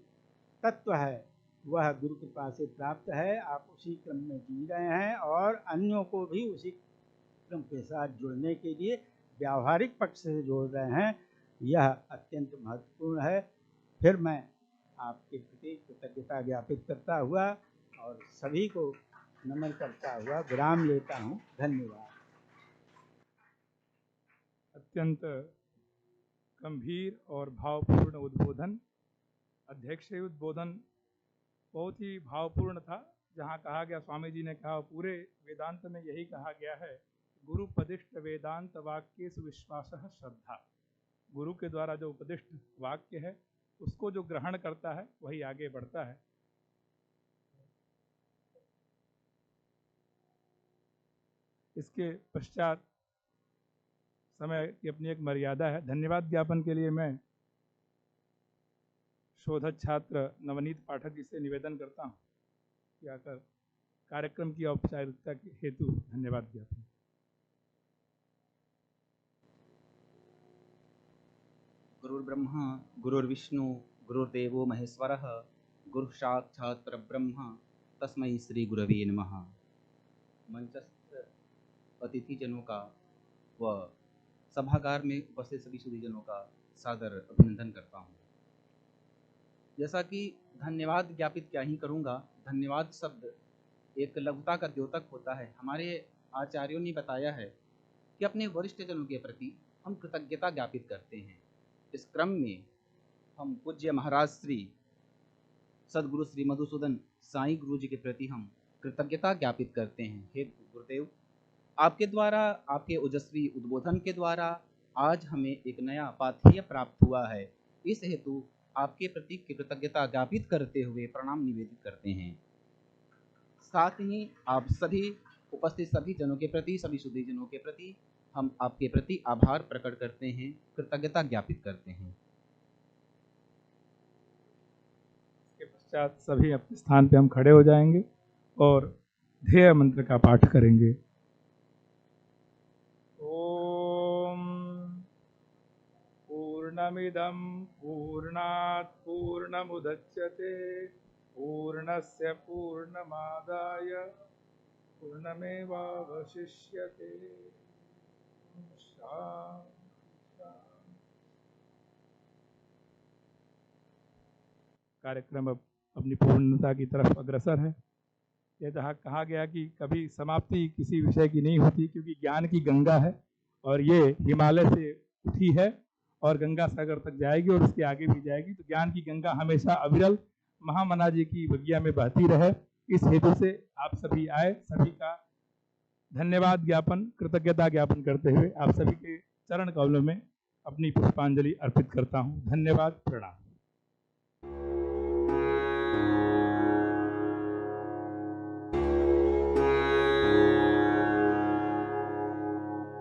तत्व है वह गुरु कृपा से प्राप्त है। आप उसी क्रम में जी रहे हैं और अन्यों को भी उसी क्रम के साथ जुड़ने के लिए व्यावहारिक पक्ष से जोड़ रहे हैं। यह अत्यंत महत्वपूर्ण है। फिर मैं आपके प्रति कृतज्ञता ज्ञापित करता हुआ और सभी को नमन करता हुआ विराम लेता हूँ। धन्यवाद। अत्यंत गंभीर और भावपूर्ण उद्बोधन। अध्यक्ष उद्बोधन बहुत ही भावपूर्ण था, जहाँ कहा गया, स्वामी जी ने कहा, पूरे वेदांत में यही कहा गया है, गुरुपदिष्ट वेदांत वाक्येषु विश्वासः श्रद्धा। गुरु के द्वारा जो उपदिष्ट वाक्य है उसको जो ग्रहण करता है वही आगे बढ़ता है। इसके पश्चात समय की अपनी एक मर्यादा है। धन्यवाद ज्ञापन के लिए मैं शोधक छात्र नवनीत पाठक जी से निवेदन करता हूँ कि आकर कार्यक्रम की औपचारिकता के हेतु धन्यवाद ज्ञापन। गुरुर्ब्रह्मा गुरुर्विष्णु गुरुर्देवो महेश्वरः गुरु साक्षात् परब्रह्म तस्मै श्री गुरवे नमः। मंचस्थ अतिथिजनों का व सभागार में उपस्थित सभी सुधीजनों का सादर अभिनंदन करता हूँ। जैसा कि धन्यवाद ज्ञापित क्या ही करूँगा, धन्यवाद शब्द एक लघुता का द्योतक होता है। हमारे आचार्यों ने बताया है कि अपने वरिष्ठ जनों के प्रति हम कृतज्ञता ज्ञापित करते हैं। इस क्रम में हम पूज्य महाराज श्री सदगुरु श्री मधुसूदन साईं गुरु जी के प्रति हम कृतज्ञता ज्ञापित करते हैं। हे गुरुदेव, आपके द्वारा, आपके ओजस्वी उद्बोधन के द्वारा आज हमें एक नया पाथेय प्राप्त हुआ है। इस हेतु आपके प्रति कृतज्ञता ज्ञापित करते हुए प्रणाम निवेदित करते हैं। साथ ही आप सभी उपस्थित सभी जनों के प्रति, सभी सुधी जनों के प्रति हम आपके प्रति आभार प्रकट करते हैं, कृतज्ञता ज्ञापित करते हैं। इसके पश्चात सभी अपने स्थान पे हम खड़े हो जाएंगे और ध्येय मंत्र का पाठ करेंगे। ओम पूर्णमिदं पूर्णात् पूर्णमुदच्यते पूर्णस्य पूर्णमादाय पूर्णमेवावशिष्यते। कार्यक्रम अब अपनी पूर्णता की तरफ अग्रसर है। यह जहाँ कहा गया कि कभी समाप्ति किसी विषय की नहीं होती, क्योंकि ज्ञान की गंगा है और ये हिमालय से उठी है और गंगा सागर तक जाएगी और उसके आगे भी जाएगी। तो ज्ञान की गंगा हमेशा अविरल महामना जी की बगिया में बहती रहे, इस हेतु से आप सभी आए। सभी का धन्यवाद ज्ञापन, कृतज्ञता ज्ञापन करते हुए आप सभी के चरण कमलों में अपनी पुष्पांजलि अर्पित करता हूँ। धन्यवाद, प्रणाम।